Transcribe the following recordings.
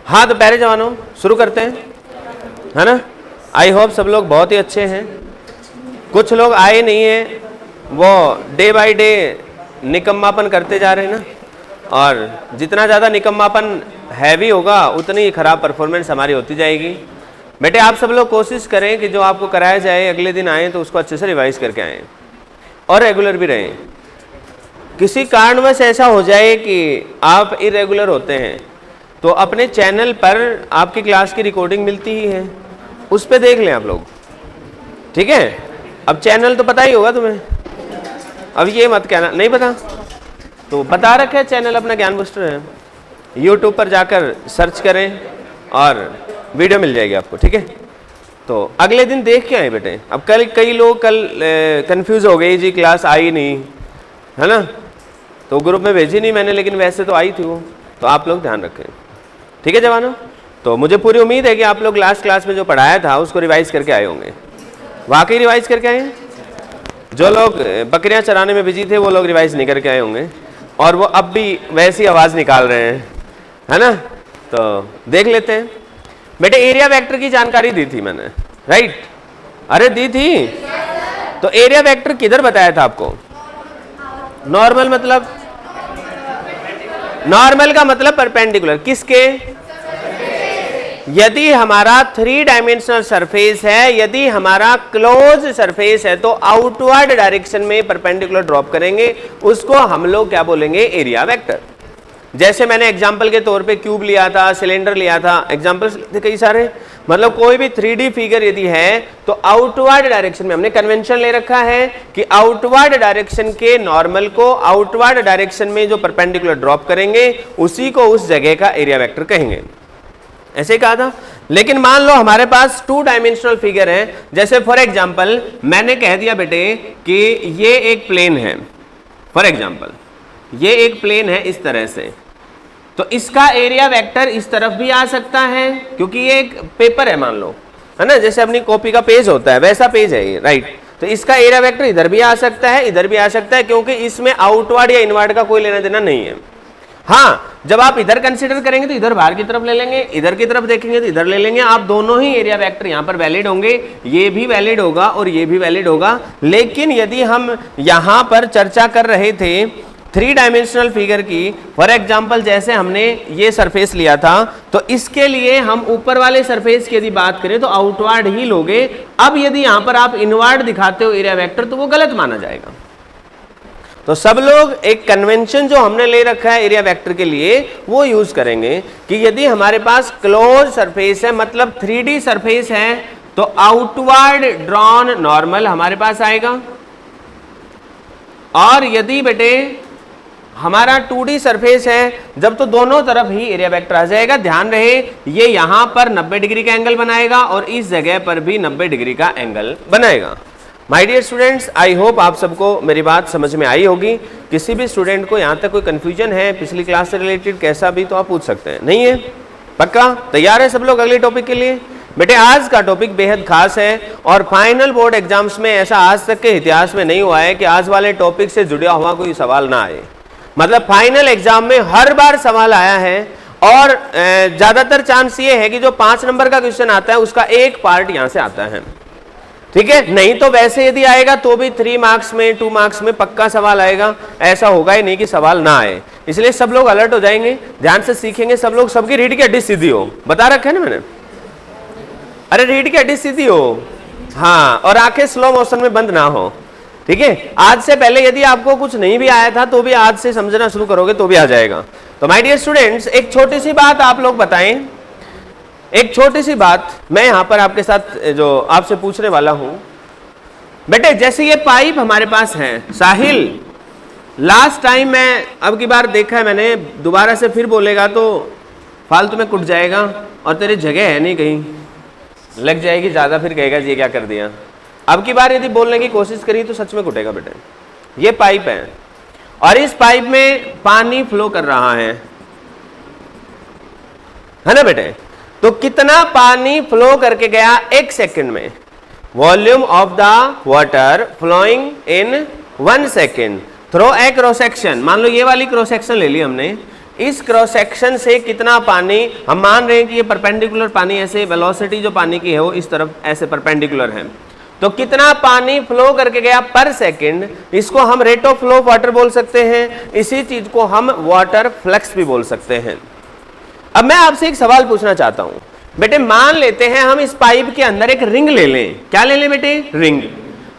हाँ तो प्यारे जवानों शुरू करते हैं, है ना। आई होप सब लोग बहुत ही अच्छे हैं। कुछ लोग आए नहीं हैं, वो डे बाय डे निकम्मापन करते जा रहे हैं ना, और जितना ज़्यादा निकम्मापन हैवी होगा उतनी ही खराब परफॉर्मेंस हमारी होती जाएगी। बेटे आप सब लोग कोशिश करें कि जो आपको कराया जाए अगले दिन आएँ तो उसको अच्छे से रिवाइज करके आएँ और रेगुलर भी रहें। किसी कारणवश ऐसा हो जाए कि आप इरेगुलर होते हैं तो अपने चैनल पर आपकी क्लास की रिकॉर्डिंग मिलती ही है, उस पर देख लें आप लोग, ठीक है। अब चैनल तो पता ही होगा तुम्हें, अब ये मत कहना नहीं पता, तो बता रखा है चैनल अपना ज्ञान बूस्टर है। यूट्यूब पर जाकर सर्च करें और वीडियो मिल जाएगी आपको, ठीक है। तो अगले दिन देख के आए बेटे। अब कल कई लोग कंफ्यूज हो गए जी क्लास आई नहीं, है ना, तो ग्रुप में भेजी नहीं मैंने, लेकिन वैसे तो आई थी वो। तो आप लोग ध्यान रखें, ठीक है जवानों। तो मुझे पूरी उम्मीद है कि आप लोग लास्ट क्लास में जो पढ़ाया था उसको रिवाइज करके आए होंगे। वाकई रिवाइज करके आए हैं? जो लोग बकरियां चराने में बिजी थे वो लोग रिवाइज नहीं करके आए होंगे, और वो अब भी वैसी आवाज़ निकाल रहे हैं, है ना। तो देख लेते हैं बेटे। एरिया वेक्टर की जानकारी दी थी मैंने, राइट? अरे दी थी। तो एरिया वेक्टर किधर बताया था आपको? नॉर्मल मतलब, नॉर्मल का मतलब परपेंडिकुलर किसके? यदि हमारा 3 डायमेंशनल सरफेस है, यदि हमारा क्लोज सरफेस है तो आउटवर्ड डायरेक्शन में परपेंडिकुलर ड्रॉप करेंगे, उसको हम लोग क्या बोलेंगे? Area vector. जैसे मैंने एग्जांपल के तौर पे क्यूब लिया था, सिलेंडर लिया था, एग्जांपल्स थे कई सारे। मतलब कोई भी 3D फिगर यदि है तो आउटवर्ड डायरेक्शन में हमने कन्वेंशन ले रखा है कि आउटवर्ड डायरेक्शन के नॉर्मल को आउटवर्ड डायरेक्शन में जो परपेंडिकुलर ड्रॉप करेंगे उसी को उस जगह का एरिया वेक्टर कहेंगे, ऐसे ही कहा था। लेकिन मान लो हमारे पास 2 डायमेंशनल फिगर है, जैसे फॉर एग्जांपल मैंने कह दिया बेटे कि ये एक प्लेन है, फॉर एग्जांपल ये एक प्लेन है इस तरह से, तो इसका एरिया वेक्टर इस तरफ भी आ सकता है क्योंकि ये एक पेपर है, मान लो, है ना, जैसे अपनी कॉपी का पेज होता है वैसा पेज है ये, राइट। तो इसका एरिया वेक्टर इधर भी आ सकता है, इधर भी आ सकता है, क्योंकि इसमें आउटवर्ड या इनवर्ड का कोई लेना देना नहीं है। हाँ, जब आप इधर कंसीडर करेंगे तो इधर बाहर की तरफ ले लेंगे, इधर की तरफ देखेंगे तो इधर ले लेंगे। आप दोनों ही एरिया वेक्टर यहाँ पर वैलिड होंगे, ये भी वैलिड होगा और ये भी वैलिड होगा। लेकिन यदि हम यहाँ पर चर्चा कर रहे थे 3 डायमेंशनल फिगर की, फॉर एग्जांपल जैसे हमने ये सरफेस लिया था, तो इसके लिए हम ऊपर वाले सरफेस की यदि बात करें तो आउटवर्ड ही लोगे। अब यदि यहाँ पर आप इनवर्ड दिखाते हो एरिया वेक्टर तो वो गलत माना जाएगा। तो सब लोग एक कन्वेंशन जो हमने ले रखा है एरिया वेक्टर के लिए वो यूज करेंगे कि यदि हमारे पास क्लोज सरफेस है, मतलब 3D सरफेस है, तो आउटवर्ड ड्रॉन नॉर्मल हमारे पास आएगा। और यदि बेटे हमारा 2D सरफेस है, जब तो दोनों तरफ ही एरिया वेक्टर आ जाएगा। ध्यान रहे ये यहां पर 90 डिग्री का एंगल बनाएगा और इस जगह पर भी 90 डिग्री का एंगल बनाएगा। My dear students, I hope आप सबको मेरी बात समझ में आई होगी। किसी भी स्टूडेंट को यहां तक कोई कंफ्यूजन है पिछली क्लास से रिलेटेड कैसा भी, तो आप पूछ सकते हैं। नहीं है? पक्का तैयार है सब लोग अगले टॉपिक के लिए? बेटे आज का टॉपिक बेहद खास है और फाइनल बोर्ड एग्जाम्स में ऐसा आज तक के इतिहास में नहीं हुआ है कि आज वाले टॉपिक से जुड़ा हुआ कोई सवाल ना आए। मतलब फाइनल एग्जाम में हर बार सवाल आया है, और ज्यादातर चांस ये है कि जो 5 नंबर का क्वेश्चन आता है उसका एक पार्ट यहां से आता है, ठीक है। नहीं तो वैसे यदि आएगा तो भी 3 मार्क्स में 2 मार्क्स में पक्का सवाल आएगा। ऐसा होगा ही नहीं कि सवाल ना आए। इसलिए सब लोग अलर्ट हो जाएंगे, ध्यान से सीखेंगे सब लोग। सबकी रीढ़ की हड्डी सीधी हो, बता रखा है ना मैंने। अरे रीढ़ की हड्डी सीधी हो, हाँ, और आंखें स्लो मोशन में बंद ना हो, ठीक है। आज से पहले यदि आपको कुछ नहीं भी आया था तो भी आज से समझना शुरू करोगे तो भी आ जाएगा। तो माय डियर स्टूडेंट्स, एक छोटी सी बात आप लोग बताएं, एक छोटी सी बात मैं यहां पर आपके साथ जो आपसे पूछने वाला हूं। बेटे जैसे ये पाइप हमारे पास है, साहिल लास्ट टाइम मैं अब की बार देखा है मैंने, दोबारा से फिर बोलेगा तो फालतू में कुट जाएगा और तेरी जगह है नहीं, कहीं लग जाएगी ज्यादा, फिर कहेगा जी क्या कर दिया। अब की बार यदि बोलने की कोशिश करी तो सच में कुटेगा बेटे। ये पाइप है और इस पाइप में पानी फ्लो कर रहा है ना बेटे। तो कितना पानी फ्लो करके गया 1 सेकंड में? Volume of the water flowing in 1 second through a cross section. मान लो ये वाली क्रॉस सेक्शन ले ली हमने, इस क्रॉस सेक्शन से कितना पानी, हम मान रहे हैं कि ये परपेंडिकुलर पानी, ऐसे वेलोसिटी जो पानी की है वो इस तरफ ऐसे परपेंडिकुलर है, तो कितना पानी फ्लो करके गया पर सेकंड, इसको हम rate of flow of water बोल सकते हैं, इसी चीज को हम वाटर फ्लक्स भी बोल सकते हैं। अब मैं आपसे एक सवाल पूछना चाहता हूं बेटे, मान लेते हैं हम इस पाइप के अंदर एक रिंग ले लें, क्या ले लें बेटे, रिंग।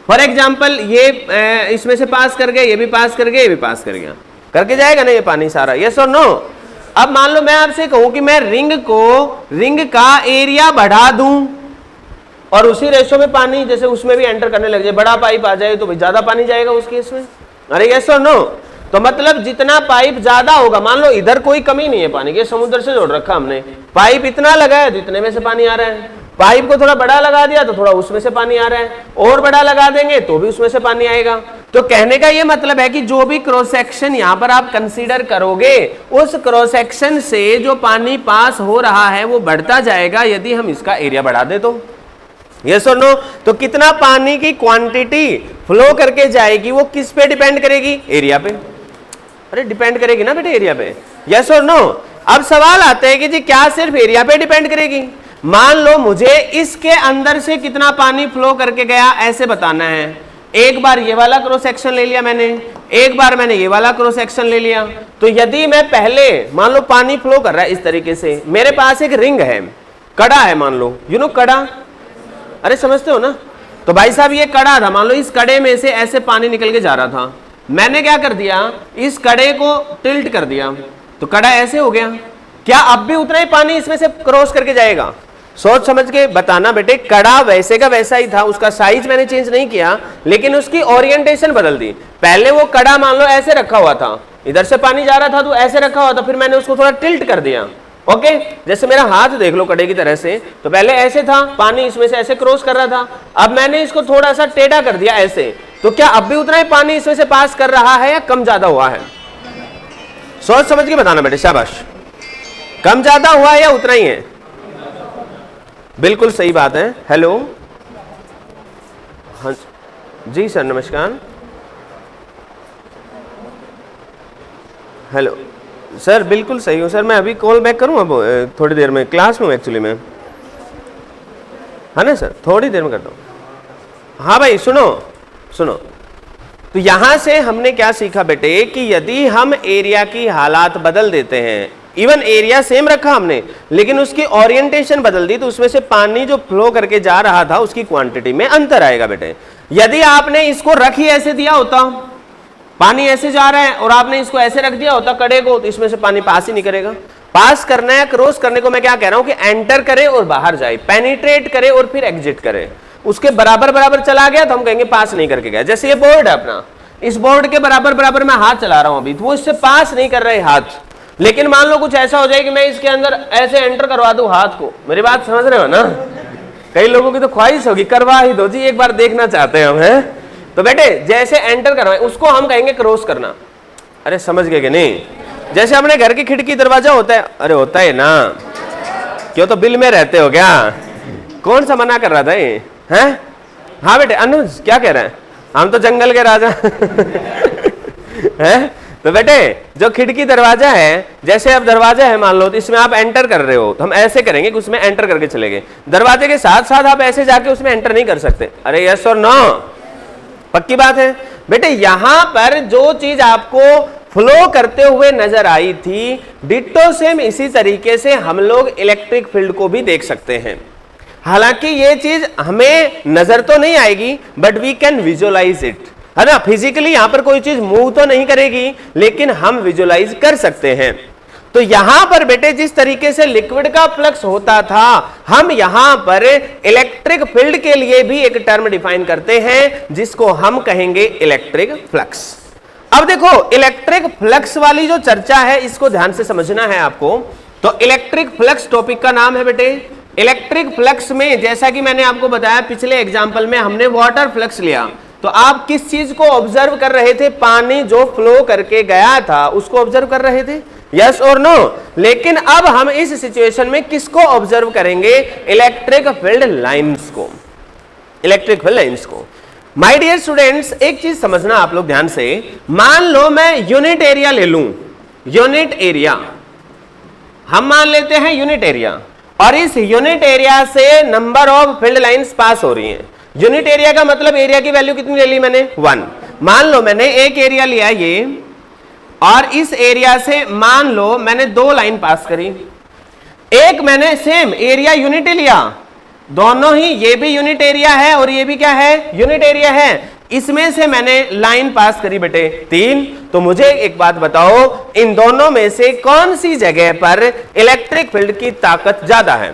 फॉर एग्जाम्पल ये इसमें से पास कर गया, ये भी पास कर गया, ये भी पास कर गया, करके जाएगा ना ये पानी सारा, यस और नो। अब मान लो मैं आपसे कहूं कि मैं रिंग का एरिया बढ़ा दूं और उसी रेशो में पानी जैसे उसमें भी एंटर करने लग जाए, बड़ा पाइप आ जाए तो भाई ज्यादा पानी जाएगा उस केस में, अरे यस और नो। तो मतलब जितना पाइप ज्यादा होगा, मान लो इधर कोई कमी नहीं है पानी की, समुद्र से जोड़ रखा हमने, पाइप इतना लगा है तो इतने में से पानी आ रहा है, पाइप को थोड़ा बड़ा लगा दिया तो थोड़ा उसमें से पानी आ रहा है, और बड़ा लगा देंगे तो भी उसमें से पानी आएगा। तो कहने का ये मतलब है कि जो भी क्रॉस सेक्शन यहां पर आप कंसीडर करोगे, उस क्रॉस सेक्शन से जो पानी पास हो रहा है वो बढ़ता जाएगा यदि हम इसका एरिया बढ़ा दे तो, यस और नो। तो कितना पानी की क्वांटिटी फ्लो करके जाएगी वो किस पे डिपेंड करेगी, एरिया पे, अरे डिपेंड करेगी ना बेटे एरिया पे, यस और नो। अब सवाल आता है कि जी क्या सिर्फ एरिया पे डिपेंड करेगी, मान लो मुझे इसके अंदर से कितना पानी फ्लो करके गया ऐसे बताना है। एक बार ये वाला क्रॉस सेक्शन ले लिया मैंने, एक बार मैंने ये वाला क्रॉस सेक्शन ले लिया, तो यदि मैं पहले मान लो पानी फ्लो कर रहा है इस तरीके से, मेरे पास एक रिंग है, कड़ा है, मान लो यू नो कड़ा, अरे समझते हो ना। तो भाई साहब ये कड़ा था, मान लो इस कड़े में से ऐसे पानी निकल के जा रहा था, मैंने क्या कर दिया, इस कड़े को टिल्ट कर दिया तो कड़ा ऐसे हो गया, क्या अब भी उतना ही पानी इसमें से क्रॉस करके जाएगा, सोच समझ के बताना बेटे। कड़ा वैसे का वैसा ही था, उसका साइज मैंने चेंज नहीं किया, लेकिन उसकी ओरिएंटेशन बदल दी। पहले वो कड़ा मान लो ऐसे रखा हुआ था, इधर से पानी जा रहा था तो ऐसे रखा हुआ था, फिर मैंने उसको थोड़ा टिल्ट कर दिया, ओके। जैसे मेरा हाथ देख लो कड़े की तरह से, तो पहले ऐसे था, पानी इसमें से ऐसे क्रॉस कर रहा था, अब मैंने इसको थोड़ा सा टेढ़ा कर दिया ऐसे, तो क्या अब भी उतना ही पानी इसमें से पास कर रहा है या कम ज्यादा हुआ है, सोच समझ के बताना बेटे, शाबाश। कम ज्यादा हुआ है या उतना ही है, बिल्कुल सही बात है। हेलो, हाँ जी सर नमस्कार, हेलो सर, बिल्कुल सही हूँ सर, मैं अभी कॉल बैक करूँ, अब थोड़ी देर में क्लास में हूँ एक्चुअली में, है ना सर, थोड़ी देर में करता हूँ। हाँ भाई सुनो, तो यहां से हमने क्या सीखा बेटे कि यदि हम एरिया की हालात बदल देते हैं, इवन एरिया सेम रखा हमने लेकिन उसकी ओरिएंटेशन बदल दी, तो उसमें से पानी जो फ्लो करके जा रहा था उसकी क्वांटिटी में अंतर आएगा बेटे। यदि आपने इसको रख ही ऐसे दिया होता, पानी ऐसे जा रहा है और आपने इसको ऐसे रख दिया होता कड़े को, तो इसमें से पानी पास ही नहीं करेगा। पास करना है, क्रॉस करने को मैं क्या कह रहा हूं कि एंटर करे और बाहर जाए, पेनिट्रेट करे और फिर एग्जिट करे, उसके बराबर बराबर चला गया तो हम कहेंगे पास नहीं करके गया। जैसे ये बोर्ड है अपना, इस बोर्ड के बराबर बराबर मैं हाथ चला रहा हूं अभी, तो वो इससे पास नहीं कर रहे हाथ, लेकिन मान लो कुछ ऐसा हो जाए कि मैं इसके अंदर ऐसे एंटर करवा दूं हाथ को, मेरी बात समझ रहे हो ना, कई लोगों की तो ख्वाहिश होगी करवा ही दो जी, एक बार देखना चाहते हैं हम, है तो बेटे जैसे एंटर करवाएं उसको हम कहेंगे क्रॉस करना, अरे समझ गए कि नहीं। जैसे अपने घर की खिड़की दरवाजा होता है, अरे होता है ना, क्यों तो बिल में रहते हो क्या, कौन सा मना कर रहा था ये, हैं? हाँ बेटे अनुज क्या कह रहे हैं, हम तो जंगल के राजा हैं। तो बेटे जो खिड़की दरवाजा है, जैसे अब दरवाजा है मान लो, तो इसमें आप एंटर कर रहे हो, तो हम ऐसे करेंगे कि उसमें एंटर करके चले गए, दरवाजे के साथ साथ आप ऐसे जाके उसमें एंटर नहीं कर सकते, अरे यस और नो, पक्की बात है बेटे। यहां पर जो चीज आपको फ्लो करते हुए नजर आई थी, डिट्टो सेम इसी तरीके से हम लोग इलेक्ट्रिक फील्ड को भी देख सकते हैं। हालांकि ये चीज हमें नजर तो नहीं आएगी, but we can visualise it, है ना। फिजिकली यहां पर कोई चीज मूव तो नहीं करेगी, लेकिन हम विजुअलाइज कर सकते हैं। तो यहां पर बेटे जिस तरीके से लिक्विड का फ्लक्स होता था, हम यहां पर इलेक्ट्रिक फील्ड के लिए भी एक टर्म डिफाइन करते हैं जिसको हम कहेंगे इलेक्ट्रिक फ्लक्स। अब देखो इलेक्ट्रिक फ्लक्स वाली जो चर्चा है इसको ध्यान से समझना है आपको। तो इलेक्ट्रिक फ्लक्स टॉपिक का नाम है बेटे। इलेक्ट्रिक फ्लक्स में जैसा कि मैंने आपको बताया पिछले एग्जांपल में हमने वाटर फ्लक्स लिया, तो आप किस चीज को ऑब्जर्व कर रहे थे, पानी जो फ्लो करके गया था उसको ऑब्जर्व कर रहे थे, यस और नो। लेकिन अब हम इस सिचुएशन में किसको ऑब्जर्व करेंगे, इलेक्ट्रिक फील्ड लाइंस को, इलेक्ट्रिक फील्ड लाइंस को। माय डियर स्टूडेंट्स एक चीज समझना आप लोग ध्यान से, मान लो मैं यूनिट एरिया ले लूं, यूनिट एरिया, हम मान लेते हैं यूनिट एरिया, और इस यूनिट एरिया से नंबर ऑफ फील्ड लाइंस पास हो रही हैं। यूनिट एरिया का मतलब एरिया की वैल्यू कितनी ले ली मैंने 1। मान लो मैंने एक एरिया लिया ये, और इस एरिया से मान लो मैंने 2 लाइन पास करी। एक मैंने सेम एरिया यूनिट लिया, दोनों ही, ये भी यूनिट एरिया है और ये भी क्या है, यूनिट एरिया है। इसमें से मैंने लाइन पास करी बेटे 3। तो मुझे एक बात बताओ, इन दोनों में से कौन सी जगह पर इलेक्ट्रिक फील्ड की ताकत ज्यादा है?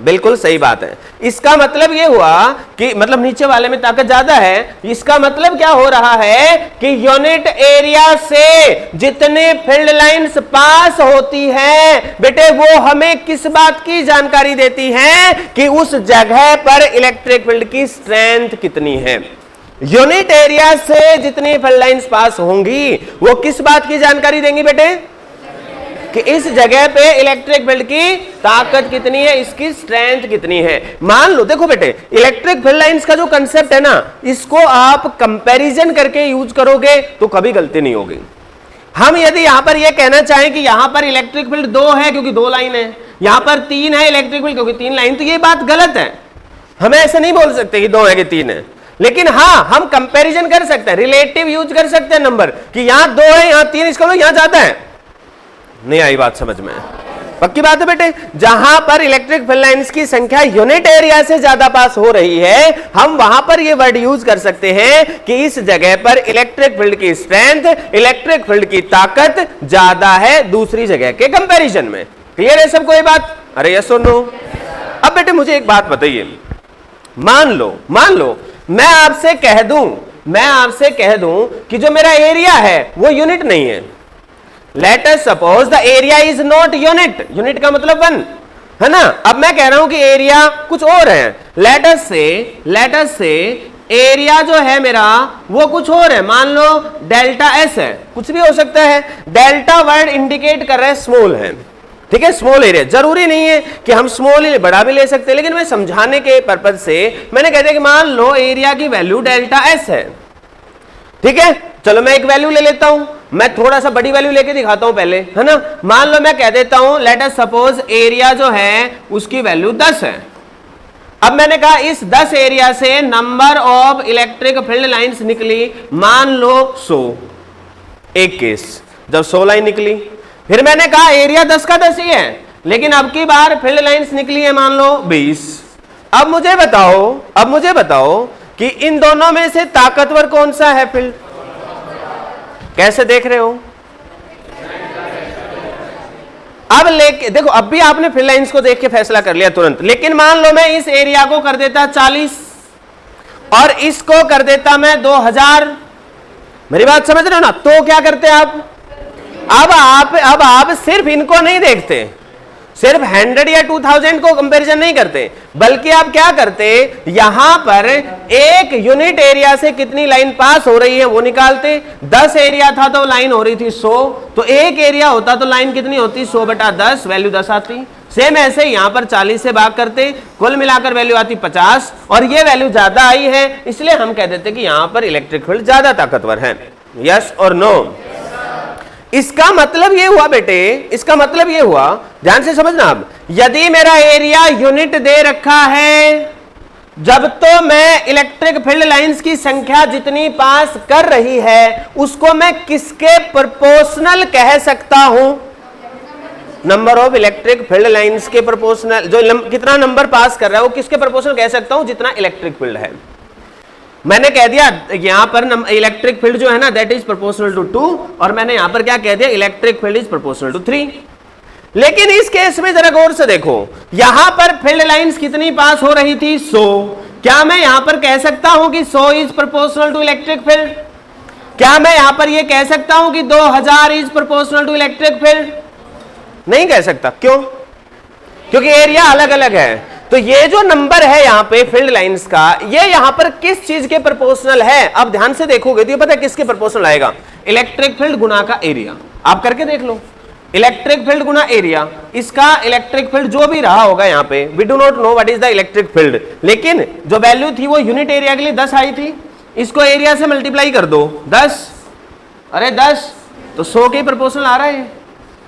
बिल्कुल सही बात है। इसका मतलब यह हुआ कि मतलब नीचे वाले में ताकत ज्यादा है। इसका मतलब क्या हो रहा है कि यूनिट एरिया से जितने फील्ड लाइंस पास होती हैं बेटे, वो हमें किस बात की जानकारी देती हैं कि उस जगह पर इलेक्ट्रिक फील्ड की स्ट्रेंथ कितनी है। यूनिट एरिया से जितनी फील्ड लाइंस पास होंगी वो किस बात की जानकारी देंगी बेटे, कि इस जगह पे इलेक्ट्रिक फील्ड की ताकत कितनी है, इसकी स्ट्रेंथ कितनी है। मान लो देखो बेटे, इलेक्ट्रिक फील्ड लाइंस का जो कंसेप्ट है ना, इसको आप कंपैरिजन करके यूज करोगे तो कभी गलती नहीं होगी। हम यदि यहां पर यह कहना चाहें कि यहां पर इलेक्ट्रिक फील्ड 2 है क्योंकि 2 लाइन है, यहां पर 3 है इलेक्ट्रिक फील्ड क्योंकि 3 लाइन, तो ये बात गलत है। हमें ऐसे नहीं बोल सकते कि 2 है कि 3 है। लेकिन हाँ, हम कंपैरिजन कर सकते हैं, रिलेटिव यूज कर सकते हैं नंबर, कि यहां 2 है यहां 3, इसका मतलब यहां ज्यादा है। नहीं आई बात समझ में? पक्की बात है बेटे। जहां पर इलेक्ट्रिक फील्ड लाइंस की संख्या यूनिट एरिया से ज्यादा पास हो रही है, हम वहां पर यह वर्ड यूज कर सकते हैं कि इस जगह पर इलेक्ट्रिक फील्ड की स्ट्रेंथ, इलेक्ट्रिक फील्ड की ताकत ज्यादा है दूसरी जगह के कंपैरिजन में। क्लियर है सबको ये बात? अरे यस और नो? अब बेटे मुझे एक बात बताइए, मान लो मैं आपसे कह दूं कि जो मेरा एरिया है वो यूनिट नहीं है। Let us suppose the area is not unit. Unit का मतलब 1 है ना। अब मैं कह रहा हूं कि एरिया कुछ और है। Let us say एरिया जो है मेरा वो कुछ और है, मान लो डेल्टा एस है, कुछ भी हो सकता है। डेल्टा वर्ड इंडिकेट कर रहा है स्मॉल है, ठीक है, स्मॉल एरिया। जरूरी नहीं है कि हम स्मॉल ही बड़ा भी ले सकते हैं, लेकिन मैं समझाने के पर्पज से मैंने कह दिया कि मान लो एरिया की वैल्यू डेल्टा एस है, ठीक है। चलो मैं एक वैल्यू ले लेता हूं, मैं थोड़ा सा बड़ी वैल्यू लेके दिखाता हूं पहले, है ना। मान लो मैं कह देता हूं लेट अस सपोज एरिया जो है उसकी वैल्यू 10 है। अब मैंने कहा इस 10 एरिया से number of electric field lines निकली, मान लो 100। एक केस जब 100 लाइन निकली, फिर मैंने कहा एरिया 10 का 10 ही है, लेकिन अब की बार फील्ड लाइंस निकली है मान लो 20। अब मुझे बताओ कि इन दोनों में से ताकतवर कौन सा है फील्ड? कैसे देख रहे हो? अब लेके देखो, अब भी आपने फील्ड लाइंस को देख के फैसला कर लिया तुरंत। लेकिन मान लो मैं इस एरिया को कर देता 40 और इसको कर देता मैं 2000। मेरी बात समझ रहे हो ना? तो क्या करते आप? अब आप सिर्फ इनको नहीं देखते, सिर्फ 100 या 2000 को कंपैरिजन नहीं करते, बल्कि आप क्या करते, यहां पर एक यूनिट एरिया से कितनी लाइन पास हो रही है वो निकालते। 10 एरिया था तो लाइन हो रही थी 100, तो एक एरिया होता तो लाइन कितनी होती? 100/10, वैल्यू 10 आती। सेम ऐसे यहां पर 40 से भाग करते, कुल मिलाकर वैल्यू आती 50, और ये वैल्यू ज्यादा आई है, इसलिए हम कह देते कि यहां पर इलेक्ट्रिक फील्ड ज्यादा ताकतवर है। यस और नो? इसका मतलब ये हुआ बेटे, इसका मतलब ये हुआ, ध्यान से समझना। अब यदि मेरा एरिया यूनिट दे रखा है, जब तो मैं इलेक्ट्रिक फील्ड लाइंस की संख्या जितनी पास कर रही है उसको मैं किसके प्रोपोर्शनल कह सकता हूं? Number of electric field lines के प्रोपोर्शनल। जो कितना नंबर पास कर रहा है वो किसके प्रोपोर्शनल कह सकता हूं? जितना इलेक्ट्रिक फील्ड है। मैंने कह दिया यहां पर इलेक्ट्रिक फील्ड जो है ना दैट इज प्रोपोर्शनल टू 2, और मैंने यहां पर क्या कह दिया? Electric field is proportional to 3। लेकिन इस केस में जरा गौर से देखो, यहां पर फील्ड लाइंस कितनी पास हो रही थी? 100। क्या मैं यहां पर कह सकता हूं कि 100 is proportional to electric field? क्या मैं यहां पर यह कह सकता हूं कि 2000 is proportional to electric field? नहीं कह सकता। क्यों? क्योंकि एरिया अलग अलग है। तो ये जो नंबर है यहां पे फील्ड लाइंस का, ये यहां पर किस चीज के प्रोपोर्शनल है? अब ध्यान से देखोगे तो ये पता है किसके प्रोपोर्शनल आएगा? इलेक्ट्रिक फील्ड गुना का एरिया। आप करके देख लो, इलेक्ट्रिक फील्ड गुना एरिया। इसका इलेक्ट्रिक फील्ड जो भी रहा होगा यहां पे, we do not know what is the electric field, लेकिन जो वैल्यू थी वो यूनिट एरिया के लिए 10 आई थी। इसको एरिया से मल्टीप्लाई कर दो 10, अरे 10 तो 100 के प्रोपोर्शनल आ रहा है।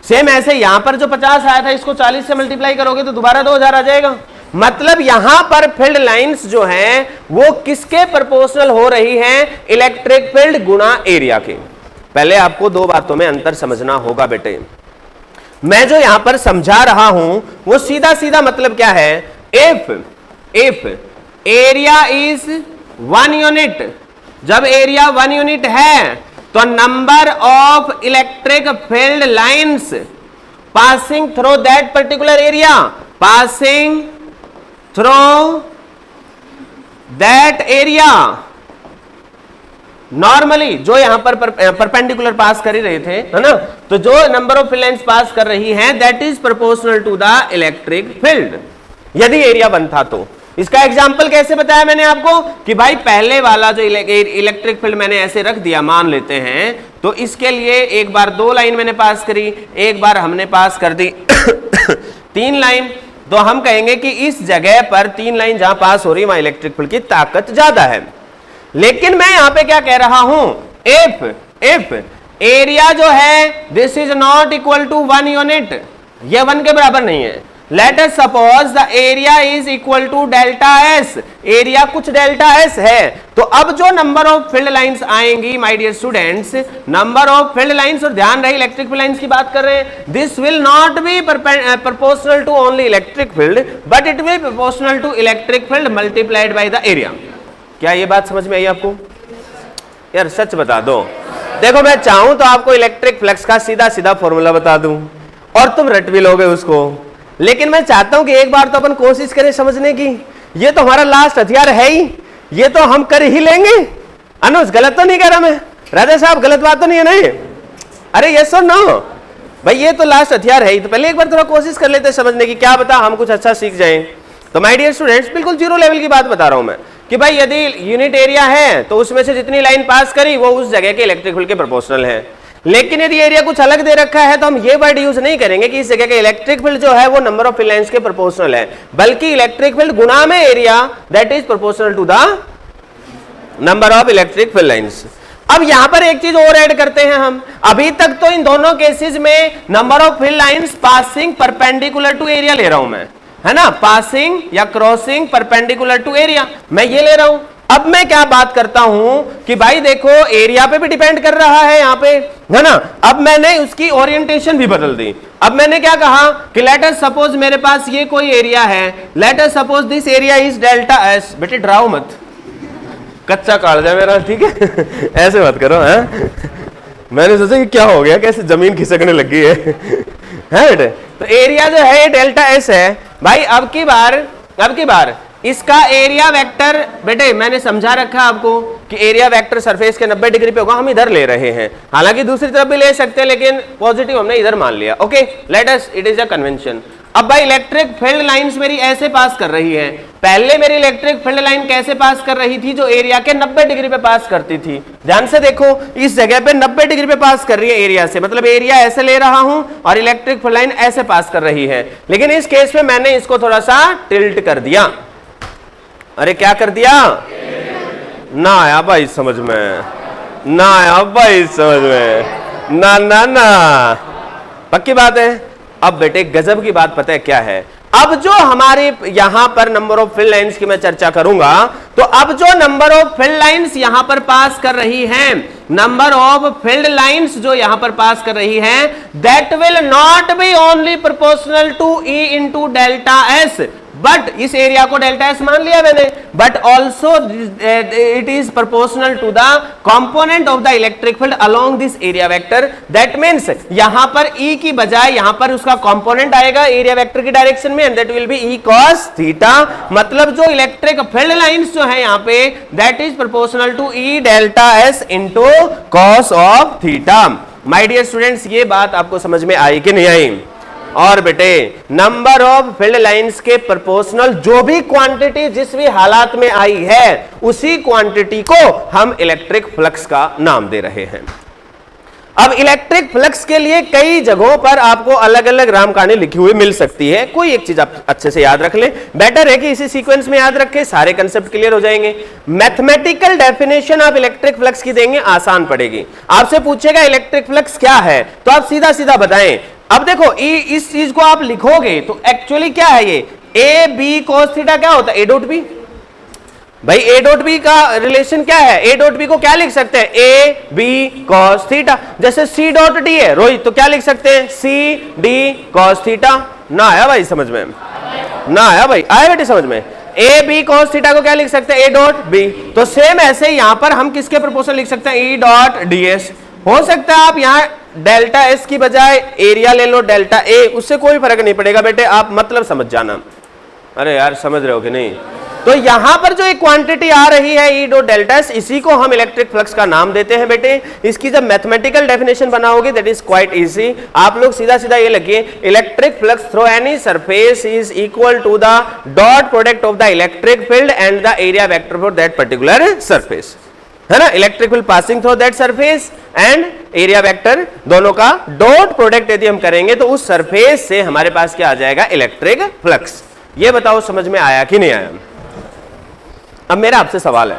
सेम ऐसे यहां पर जो 50 आया था इसको 40 से मल्टीप्लाई करोगे तो दोबारा 2000 आ जाएगा। मतलब यहां पर फील्ड लाइंस जो हैं वो किसके प्रोपोर्शनल हो रही हैं? इलेक्ट्रिक फील्ड गुना एरिया के। पहले आपको दो बातों में अंतर समझना होगा बेटे। मैं जो यहां पर समझा रहा हूं वो सीधा सीधा मतलब क्या है? इफ एरिया इज 1 यूनिट, जब एरिया 1 यूनिट है तो number of electric field lines passing through that particular area, passing through that area, normally जो यहां पर परपेंडिकुलर पास कर ही रहे थे, है ना, तो जो number of field lines pass कर रही हैं that is proportional to the electric field, यदि एरिया 1 था तो। इसका एग्जाम्पल कैसे बताया मैंने आपको कि भाई पहले वाला जो इलेक्ट्रिक फील्ड मैंने ऐसे रख दिया, मान लेते हैं, तो इसके लिए एक बार 2 लाइन मैंने पास करी, एक बार हमने पास कर दी 3 लाइन, तो हम कहेंगे कि इस जगह पर 3 लाइन जहां पास हो रही है वहां इलेक्ट्रिक फील्ड की ताकत ज्यादा है। लेकिन मैं यहां पे क्या कह रहा हूं? इफ एरिया जो है this is not equal to 1 unit, ये 1 के बराबर नहीं है। Let us suppose the area is equal to delta S, area कुछ डेल्टा एस है, तो अब जो नंबर ऑफ फील्ड लाइंस आएंगी my dear students, number of field lines, और ध्यान रहे इलेक्ट्रिक फील्ड लाइंस की बात कर रहे हैं, this will not be proportional to only electric field but it will proportional to electric field multiplied by the area. क्या ये बात समझ में आई आपको? यार सच बता दो। देखो मैं चाहूं तो आपको इलेक्ट्रिक फ्लक्स का सीधा सीधा फॉर्मूला बता दूं और तुम रट भी लोगे उसको, लेकिन मैं चाहता हूं कि एक बार तो अपन कोशिश करें समझने की। ये तो हमारा लास्ट हथियार है ही, ये तो हम कर ही लेंगे। अनुज गलत तो नहीं कह रहा मैं? राजा साहब गलत बात तो नहीं है नहीं? अरे यस और नो भाई, ये तो लास्ट हथियार है ही, तो पहले एक बार थोड़ा कोशिश कर लेते समझने की, क्या बता हम कुछ अच्छा सीख जाएं। तो माय डियर स्टूडेंट्स बिल्कुल 0 लेवल की बात बता रहा हूं मैं कि भाई यदि यूनिट एरिया है तो उसमें से जितनी लाइन पास करी वो उस जगह के इलेक्ट्रिक फील्ड के प्रोपोर्शनल है। लेकिन यदि एरिया कुछ अलग दे रखा है तो हम ये वर्ड यूज नहीं करेंगे कि इस जगह के इलेक्ट्रिक फील्ड जो है वो नंबर ऑफ फील्ड लाइंस के प्रोपोर्शनल है, बल्कि इलेक्ट्रिक फील्ड गुना में area that is proportional to the number of electric field lines. अब यहां पर एक चीज और ऐड करते हैं हम। अभी तक तो इन दोनों केसेस में number of field lines passing perpendicular to area ले रहा हूं मैं, है ना, पासिंग या क्रॉसिंग परपेंडिकुलर टू एरिया, मैं ये ले रहा हूं। अब मैं क्या बात करता हूं कि भाई देखो एरिया पे भी डिपेंड कर रहा है यहां पे, है ना। अब मैंने उसकी ओरिएंटेशन भी बदल दी। अब मैंने क्या कहा कि लेट अस सपोज मेरे पास ये कोई एरिया है, let us suppose this area is delta S. बेटे डराओ मत, कच्चा काट जाए मेरा, ठीक है ऐसे मत करो, है? मैंने सोचा कि क्या हो गया, कैसे जमीन खिसकने लगी है बेटे। तो एरिया जो है डेल्टा एस है भाई। अब की बार इसका एरिया वेक्टर, बेटे मैंने समझा रखा आपको कि एरिया वेक्टर सरफेस के 90 डिग्री पे होगा, हम इधर ले रहे हैं, हालांकि दूसरी तरफ भी ले सकते हैं लेकिन पॉजिटिव हमने इधर मान लिया। Okay let us, it is a convention. अब भाई इलेक्ट्रिक फील्ड लाइंस मेरी ऐसे पास कर रही है, पहले मेरी इलेक्ट्रिक फील्ड लाइन कैसे पास कर रही थी? जो एरिया के 90 डिग्री पे पास करती थी। ध्यान से देखो इस जगह पे 90 डिग्री पे पास कर रही है एरिया से, मतलब एरिया ऐसे ले रहा हूं और इलेक्ट्रिक फील्ड लाइन ऐसे पास कर रही है। लेकिन इस केस में मैंने इसको थोड़ा सा टिल्ट कर दिया। अरे क्या कर दिया? ना आया भाई समझ में, ना आया भाई समझ में, ना ना ना, पक्की बात है। अब बेटे गजब की बात पता है क्या है? अब जो हमारे यहां पर नंबर ऑफ फील्ड लाइंस की मैं चर्चा करूंगा, तो अब जो नंबर ऑफ फील्ड लाइंस यहां पर पास कर रही हैं, नंबर ऑफ फील्ड लाइंस जो यहां पर पास कर रही हैं, that will not be only proportional to E into delta S, but इस एरिया को डेल्टा एस मान लिया मैंने, but also it is proportional to the component of the electric field along this area vector. That means यहां पर ई की बजाय यहां पर उसका कंपोनेंट आएगा एरिया वेक्टर की डायरेक्शन में, and that will be E cos theta. मतलब जो इलेक्ट्रिक फील्ड लाइंस जो है यहां पे that is proportional to E delta S into cos of theta. My dear students ये बात आपको समझ में आई कि नहीं आई? और बेटे नंबर ऑफ फील्ड लाइंस के प्रोपोर्शनल जो भी क्वांटिटी जिस भी हालात में आई है उसी क्वांटिटी को हम इलेक्ट्रिक फ्लक्स का नाम दे रहे हैं। अब इलेक्ट्रिक फ्लक्स के लिए कई जगहों पर आपको अलग अलग राम कहानी लिखी हुई मिल सकती है, कोई एक चीज आप अच्छे से याद रख लें, बेटर है कि इसी सीक्वेंस में याद रखें, सारे कंसेप्ट क्लियर हो जाएंगे। मैथमेटिकल डेफिनेशन आप इलेक्ट्रिक फ्लक्स की देंगे, आसान पड़ेगी। आपसे पूछेगा इलेक्ट्रिक फ्लक्स क्या है, तो आप सीधा सीधा बताएं। अब देखो इस चीज को आप लिखोगे तो एक्चुअली क्या है, ये ए बी कॉस थीटा क्या होता है, ए डॉट बी। भाई ए डॉट बी का रिलेशन क्या है, ए डॉट बी को क्या लिख सकते हैं, ए बी कॉस थीटा। जैसे सी डॉट डी है रोहित, तो क्या लिख सकते हैं, सी डी कॉस थीटा। ना आया भाई समझ में, ना आया भाई, आया बेटे समझ में। ए बी कॉस थीटा को क्या लिख सकते हैं, ए डॉट बी। तो सेम ऐसे यहां पर हम किसके प्रोपोर्शनल लिख सकते हैं, ई डॉट डी एस। हो सकता है आप यहां डेल्टा एस की बजाय एरिया ले लो डेल्टा ए, उससे कोई फर्क नहीं पड़ेगा बेटे, आप मतलब समझ जाना। अरे यार समझ रहे हो कि नहीं। तो यहां पर जो एक क्वांटिटी आ रही है ई डॉट डेल्टा एस, इसी को हम इलेक्ट्रिक फ्लक्स का नाम देते हैं बेटे। इसकी जब मैथमेटिकल डेफिनेशन बनाओगे दैट इज क्वाइट इजी। आप लोग सीधा सीधा ये लिखिए, electric flux through any surface is equal to the dot product of the electric field and the area vector for that particular surface, है ना। Electric field passing through that surface and area vector, दोनों का dot product यदि हम करेंगे तो उस surface से हमारे पास क्या आ जाएगा, इलेक्ट्रिक फ्लक्स। ये बताओ समझ में आया कि नहीं आया। अब मेरा आपसे सवाल है,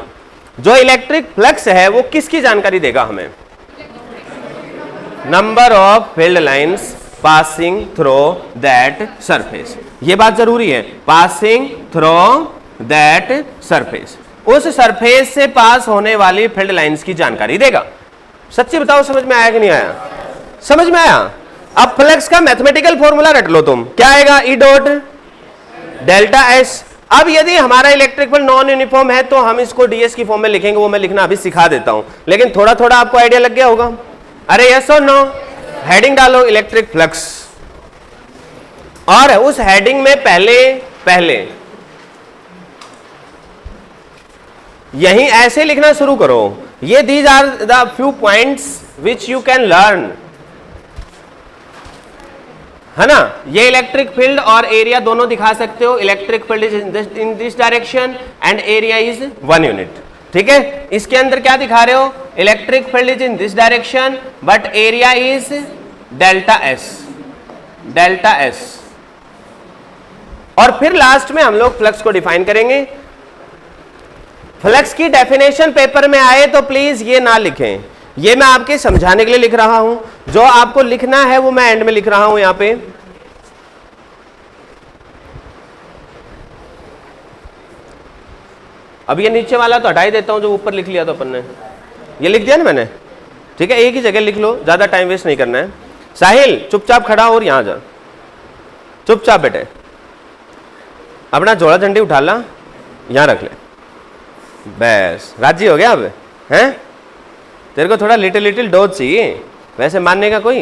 जो इलेक्ट्रिक फ्लक्स है वो किसकी जानकारी देगा हमें, number of field lines passing through that surface. ये बात जरूरी है, पासिंग थ्रू दैट सरफेस, उस सरफेस से पास होने वाली फील्ड लाइंस की जानकारी देगा। सच्ची बताओ समझ में आया कि नहीं आया, समझ में आया। अब फ्लक्स का मैथमेटिकल फॉर्मूला रट लो तुम, क्या आएगा, ई डॉट डेल्टा एस। अब यदि हमारा इलेक्ट्रिक फील्ड नॉन यूनिफॉर्म है तो हम इसको डीएस की फॉर्म में लिखेंगे, वो मैं लिखना अभी सिखा देता हूं, लेकिन थोड़ा थोड़ा आपको आइडिया लग गया होगा। अरे यस और नो, हेडिंग डालो इलेक्ट्रिक फ्लक्स, और उस हेडिंग में पहले यही ऐसे लिखना शुरू करो, ये these are the few points which you can learn, है ना। ये इलेक्ट्रिक फील्ड और एरिया दोनों दिखा सकते हो, electric field is in this direction and area is 1 unit, ठीक है। इसके अंदर क्या दिखा रहे हो, electric field is in this direction but area is delta S, delta S. और फिर लास्ट में हम लोग फ्लक्स को डिफाइन करेंगे। फ्लक्स की डेफिनेशन पेपर में आए तो प्लीज ये ना लिखें, ये मैं आपके समझाने के लिए लिख रहा हूं, जो आपको लिखना है वो मैं एंड में लिख रहा हूं यहां पे। अब ये नीचे वाला तो हटा ही देता हूं, जो ऊपर लिख लिया था अपन ने, ये लिख दिया ना मैंने, ठीक है। एक ही जगह लिख लो, ज्यादा टाइम वेस्ट नहीं करना है। साहिल चुपचाप खड़ा और यहां जा, चुपचाप बेटे, अपना झोला झंडी उठा ला, यहां रख ले, बस राजी हो गया अब, हैं। तेरे को थोड़ा लिटिल डोज चाहिए, वैसे मानने का कोई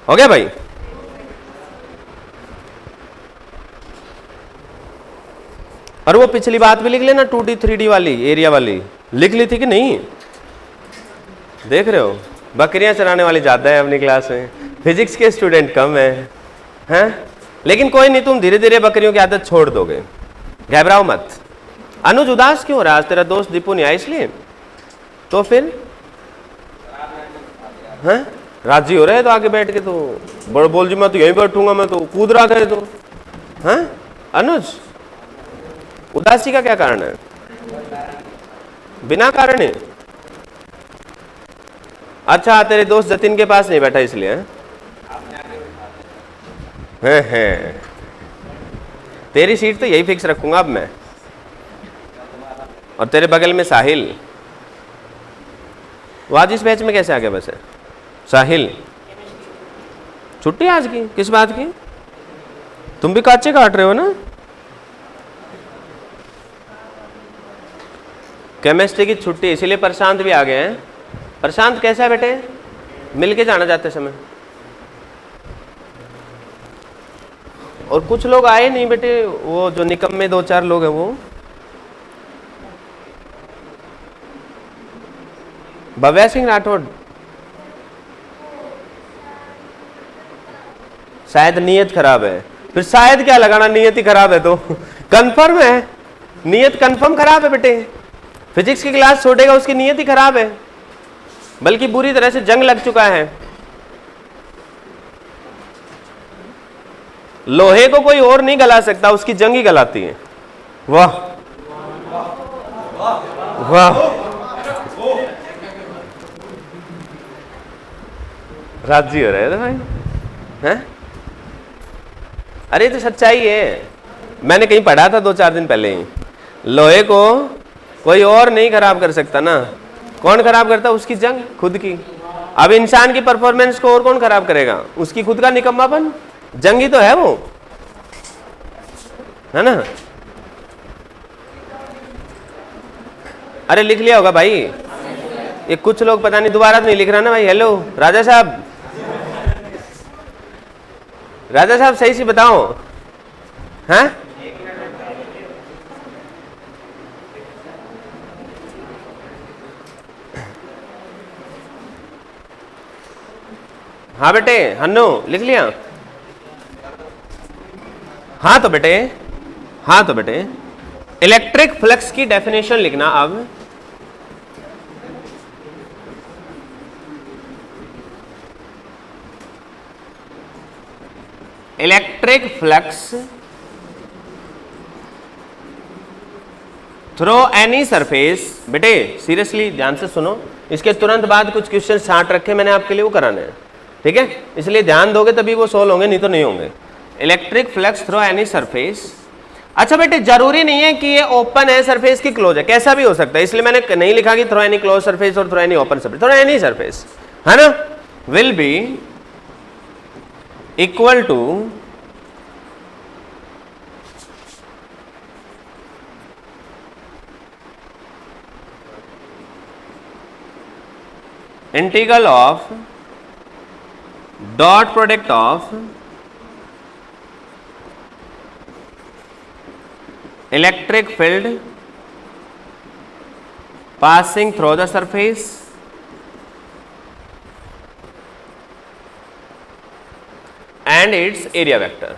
हो गया भाई। और वो पिछली बात भी लिख लेना, 2D 3D वाली एरिया वाली लिख ली थी कि नहीं, देख रहे हो, बकरियां चराने वाली ज्यादा है अपनी क्लास में, फिजिक्स के स्टूडेंट कम हैं। लेकिन कोई नहीं, तुम धीरे धीरे बकरियों की आदत छोड़ दोगे, घबराओ मत। अनुज उदास क्यों हो रहा, आज तेरा दोस्त दीपू नहीं आया इसलिए, तो फिर हैं राजी हो रहे तो आगे बैठ के, तो बोल जी मैं तो यहीं बैठूंगा, मैं तो कूद रहा था, तो हैं अनुज उदासी का क्या कारण है, बिना कारण है। अच्छा तेरे दोस्त जतिन के पास नहीं बैठा इसलिए हैं। तेरी सीट तो यही फिक्स रखूंगा अब मैं, और तेरे बगल में साहिल। वो आज इस बैच में कैसे आ गया वैसे साहिल, छुट्टी आज की, किस बात की, तुम भी काचे काट रहे हो ना। केमिस्ट्री की छुट्टी, इसीलिए प्रशांत भी आ गए हैं। प्रशांत कैसा है बेटे, मिलके जाना जाते समय। और कुछ लोग आए नहीं बेटे, वो जो निकम्मे 2-4 लोग हैं, वो भव्या सिंह राठौड़, शायद नीयत खराब है। फिर शायद क्या लगाना, नीयत ही खराब है तो कंफर्म है, नीयत कंफर्म खराब है बेटे। फिजिक्स की क्लास छोड़ेगा उसकी नीयत ही खराब है, बल्कि बुरी तरह से जंग लग चुका है। लोहे को कोई और नहीं गला सकता, उसकी जंग ही गलाती है। वाह वाह, राजी हो रहे थे भाई हैं? अरे तो सच्चाई है, मैंने कहीं पढ़ा था 2-4 दिन पहले ही, लोहे को कोई और नहीं खराब कर सकता ना, कौन खराब करता? उसकी जंग खुद की। अब इंसान की परफॉर्मेंस को और कौन खराब करेगा? उसकी खुद का निकम्मापन, जंग ही तो है वो, है ना? अरे लिख लिया होगा भाई, ये कुछ लोग पता नहीं दोबारा तो नहीं लिख रहा ना भाई। हेलो राजा साहब, राजा साहब सही से बताओ, हैं? हाँ बेटे, हन्नू लिख लिया? हाँ तो बेटे, हाँ तो बेटे, इलेक्ट्रिक फ्लक्स की डेफिनेशन लिखना। अब electric flux through any surface. बेटे सीरियसली ध्यान से सुनो, इसके तुरंत बाद कुछ क्वेश्चन छांट रखे मैंने आपके लिए, वो कराने हैं, ठीक है? इसलिए ध्यान दोगे तभी वो सोल्व होंगे, नहीं तो नहीं होंगे। Electric flux through any surface. अच्छा बेटे, जरूरी नहीं है कि ये ओपन है सरफेस की क्लोज है, कैसा भी हो सकता है, इसलिए मैंने नहीं लिखा कि थ्रू एनी क्लोज सरफेस और through any open surface, through any surface, है ना, will be equal to integral of dot product of electric field passing through the surface and its area vector,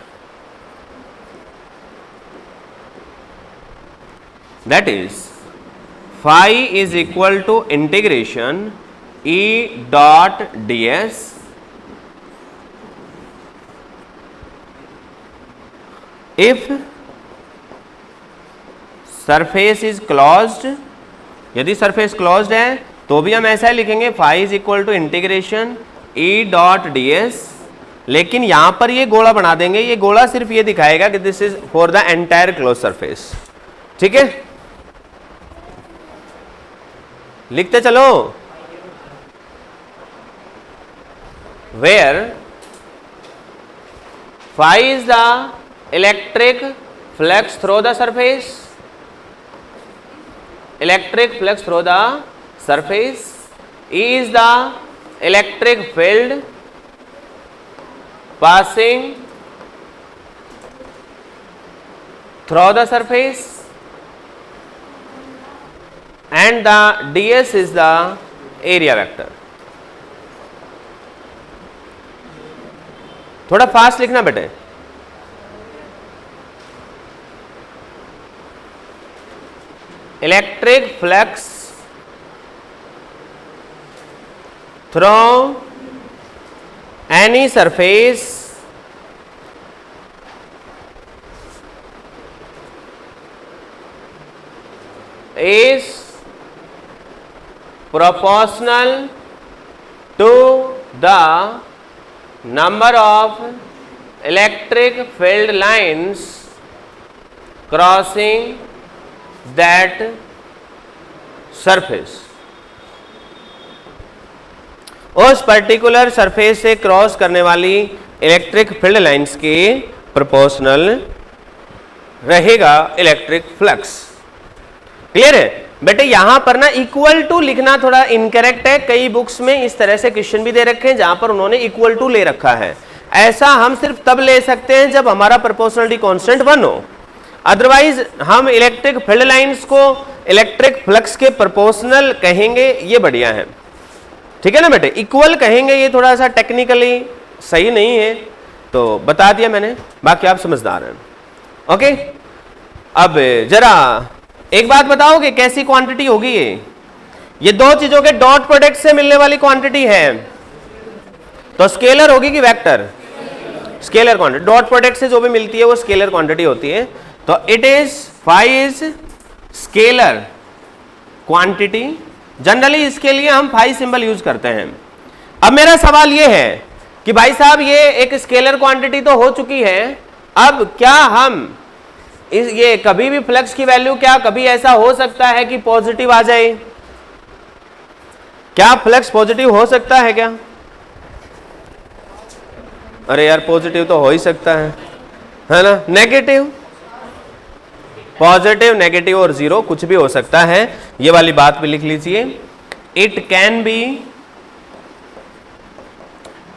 that is phi is equal to integration E dot ds if surface is closed. यदि surface closed है तो भी हम ऐसा लिखेंगे, phi is equal to integration E dot D S, लेकिन यहां पर ये गोला बना देंगे, ये गोला सिर्फ ये दिखाएगा कि this is for the entire close surface, ठीक है? लिखते चलो, where phi is the electric flux through the surface, electric flux through the surface, E is the electric field passing through the surface and the ds is the area vector। थोड़ा fast लिखना बेटे। Electric flux through any surface is proportional to the number of electric field lines crossing that surface। उस particular surface से cross करने वाली electric field lines के proportional रहेगा electric flux. Clear है बेटे? यहां पर ना इक्वल टू लिखना थोड़ा इनकरेक्ट है, कई बुक्स में इस तरह से क्वेश्चन भी दे रखे हैं जहां पर उन्होंने इक्वल टू ले रखा है। ऐसा हम सिर्फ तब ले सकते हैं जब हमारा प्रोपोर्शनलिटी कांस्टेंट 1 हो, अदरवाइज हम इलेक्ट्रिक फील्ड लाइंस को इलेक्ट्रिक फ्लक्स के प्रोपोर्शनल कहेंगे, ये बढ़िया है, ठीक है ना बेटे? इक्वल कहेंगे ये थोड़ा सा टेक्निकली सही नहीं है, तो बता दिया मैंने, बाकी आप समझदार हैं। ओके, अब जरा एक बात बताओ कि कैसी क्वांटिटी होगी ये? ये दो चीजों के डॉट प्रोडक्ट से मिलने वाली क्वांटिटी है, तो स्केलर होगी कि vector? Scalar quantity. Dot product से जो भी मिलती है वो स्केलर क्वांटिटी होती है, तो it is phi is scalar quantity. Generally इसके लिए हम फाई सिंबल यूज करते हैं। अब मेरा सवाल ये है कि भाई साहब ये एक स्केलर क्वांटिटी तो हो चुकी है, अब क्या हम ये कभी भी फ्लक्स की वैल्यू, क्या कभी ऐसा हो सकता है कि पॉजिटिव आ जाए? क्या फ्लक्स पॉजिटिव हो सकता है क्या? अरे यार पॉजिटिव तो हो ही सकता है ना? नेगेटिव, पॉजिटिव, नेगेटिव और जीरो कुछ भी हो सकता है, ये वाली बात भी लिख लीजिए। It can be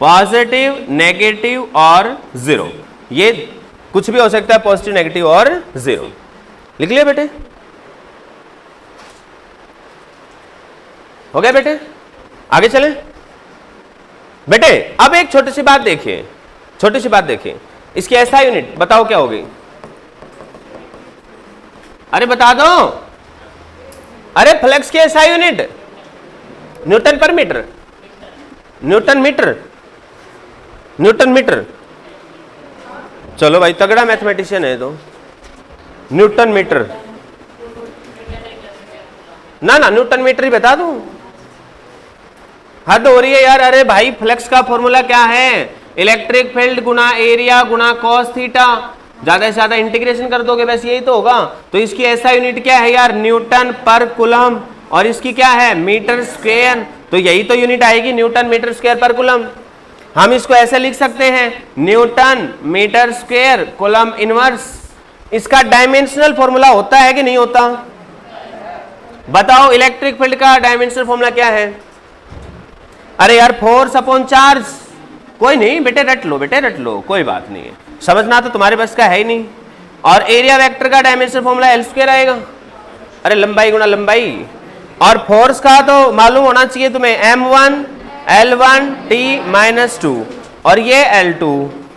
positive, negative और जीरो, ये कुछ भी हो सकता है, पॉजिटिव, नेगेटिव और जीरो। लिख लिया बेटे? हो गया बेटे? आगे चले बेटे। अब एक छोटी सी बात देखिए, छोटी सी बात देखिए, इसकी ऐसा यूनिट बताओ क्या होगी? अरे बता दो, अरे फ्लक्स की ऐसा यूनिट न्यूटन पर metre, newton metre, newton metre. चलो भाई तगड़ा मैथमेटिशियन है तो न्यूटन मीटर, ना ना न्यूटन मीटर ही बता दूं? हद हो रही है यार। अरे भाई फ्लक्स का फॉर्मूला क्या है? इलेक्ट्रिक फील्ड गुना एरिया गुना कॉस थीटा, ज्यादा से ज्यादा इंटीग्रेशन कर दोगे बस यही तो होगा। तो इसकी ऐसा यूनिट क्या है यार? न्यूटन पर कूलम, और इसकी क्या है? Metre square. तो यही तो यूनिट आएगी, न्यूटन मीटर स्क्वायर पर कूलम। हम इसको ऐसे लिख सकते हैं, newton metre square coulomb inverse. इसका डायमेंशनल फॉर्मूला होता है कि नहीं होता? बताओ इलेक्ट्रिक फील्ड का डायमेंशनल फॉर्मूला क्या है? अरे यार फोर्स अपॉन चार्ज। कोई नहीं बेटे रट लो, बेटे रट लो, कोई बात नहीं है, समझना तो तुम्हारे बस का है ही नहीं। और एरिया वेक्टर का डायमेंशनल फॉर्मूला एल स्क्वायर आएगा, अरे लंबाई गुना लंबाई। और फोर्स का तो मालूम होना चाहिए तुम्हें, m1 L1 T माइनस 2 और ये L2।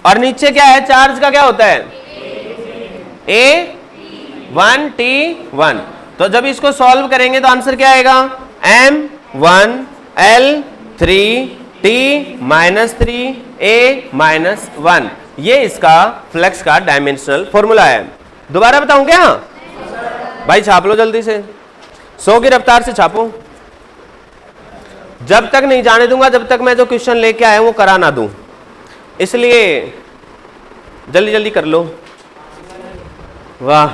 और नीचे क्या है? चार्ज का क्या होता है? A1 T1। तो जब इसको सॉल्व करेंगे तो आंसर क्या आएगा? m1 L3 T minus 3 A minus 1। ये इसका फ्लक्स का डायमेंशनल फॉर्मूला है। दोबारा बताऊं क्या? भाई छाप लो जल्दी से, 100 की रफ्तार से छापो। जब तक नहीं जाने दूंगा जब तक मैं जो क्वेश्चन लेके आया वो करा ना दूं, इसलिए जल्दी जल्दी कर लो। वाह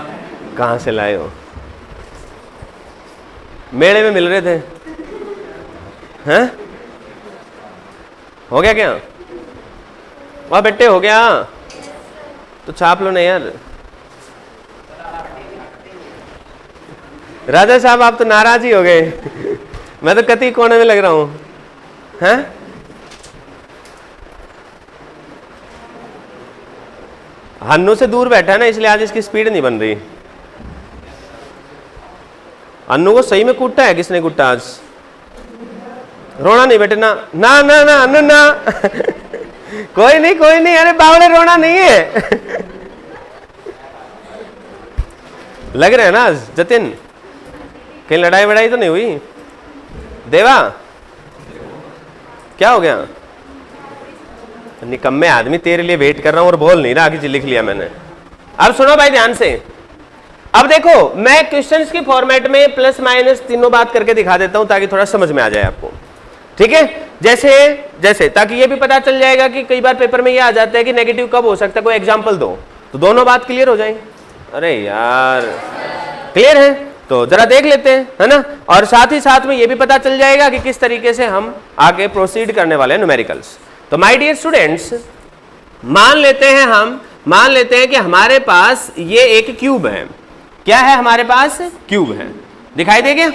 कहां से लाए हो? मेले में मिल रहे थे हैं? हो गया क्या? वाह बेटे हो गया, तो छाप लो ना यार। राजा साहब आप तो नाराज ही हो गए मैं तो कति कोने में लग रहा हूं हैं? हन्नू से दूर बैठा है ना, इसलिए आज इसकी स्पीड नहीं बन रही। अन्नू को सही में कूटा है किसने? कूटा आज? रोना नहीं बेटे, ना ना ना ना अन्नू ना कोई नहीं कोई नहीं, अरे बावड़े रोना नहीं है लग रहे हैं ना जतिन, कहीं लड़ाई वड़ाई तो नहीं हुई? देवा क्या हो गया? निकम्मे आदमी, तेरे लिए वेट कर रहा हूं और बोल नहीं रहा, आगे लिख लिया मैंने। अब सुनो भाई ध्यान से। अब देखो मैं क्वेश्चंस के फॉर्मेट में प्लस माइनस तीनों बात करके दिखा देता हूं ताकि थोड़ा समझ में आ जाए आपको, ठीक है? जैसे जैसे ताकि ये भी पता चल जाएगा कि कई बार पेपर में ये आ जाता है कि नेगेटिव कब हो सकता है, कोई एग्जांपल दो, तो दोनों बात क्लियर हो जाएंगे। अरे यार क्लियर है तो जरा देख लेते हैं, है ना? और साथ ही साथ में ये भी पता चल जाएगा कि किस तरीके से हम आगे प्रोसीड करने वाले हैं न्यूमेरिकल्स। तो माय डियर स्टूडेंट्स, मान लेते हैं कि हमारे पास ये एक क्यूब है। क्या है हमारे पास? क्यूब है। दिखाई दे गया?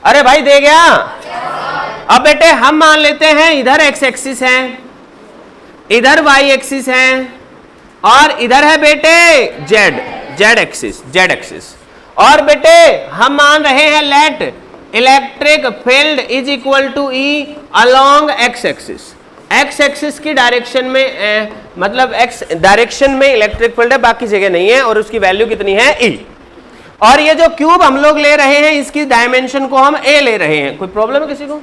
अरे भाई दे गया? अब बेटे हम मान लेते हैं इधर एक्स एक्सिस है, इधर वाई एक्सिस है, और इधर है बेटे जेड एक्सिस। और बेटे हम मान रहे हैं let electric field is equal to E along X axis की डायरेक्शन में, मतलब एक्स डायरेक्शन में इलेक्ट्रिक फील्ड है, बाकी जगह नहीं है, और उसकी वैल्यू कितनी है? ई। और ये जो क्यूब हम लोग ले रहे हैं इसकी डायमेंशन को हम a ले रहे हैं। कोई प्रॉब्लम है किसी को?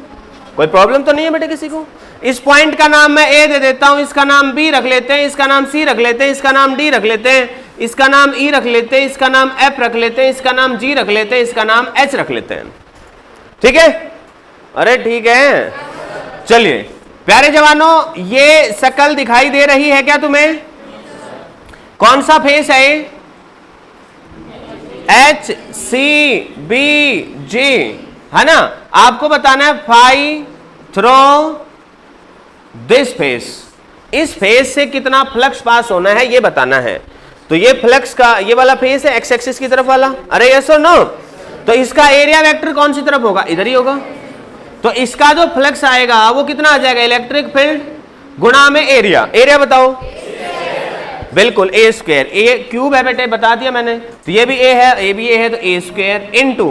कोई प्रॉब्लम तो नहीं है बेटे किसी को? इस पॉइंट का नाम मैं a दे देता हूं, इसका नाम b रख लेते हैं, इसका नाम c रख लेते हैं, इसका नाम d रख लेते हैं, इसका नाम e रख लेते हैं, इसका नाम f रख लेते हैं, इसका नाम g रख लेते हैं, इसका नाम h रख लेते हैं। ठीक है? अरे ठीक है, चलिए प्यारे जवानों, ये शक्ल दिखाई दे रही है क्या तुम्हें? कौन सा फेस है ये? H C B G है ना? आपको बताना है फाई थ्रो दिस फेस, इस फेस से कितना फ्लक्स पास होना है ये बताना है। तो ये फ्लक्स का ये वाला फेस है एक्स एक्सिस की तरफ वाला, अरे यस और नो? तो इसका एरिया वेक्टर कौन सी तरफ होगा? इधर ही होगा। तो इसका जो फ्लक्स आएगा वो कितना आ जाएगा? इलेक्ट्रिक फील्ड गुणा में एरिया। एरिया बताओ। बिल्कुल ए स्क्वायर, ए क्यूब है बेटे, बता दिया मैंने। तो ये भी ए है, ए भी ए है, तो ए स्क्वायर इनटू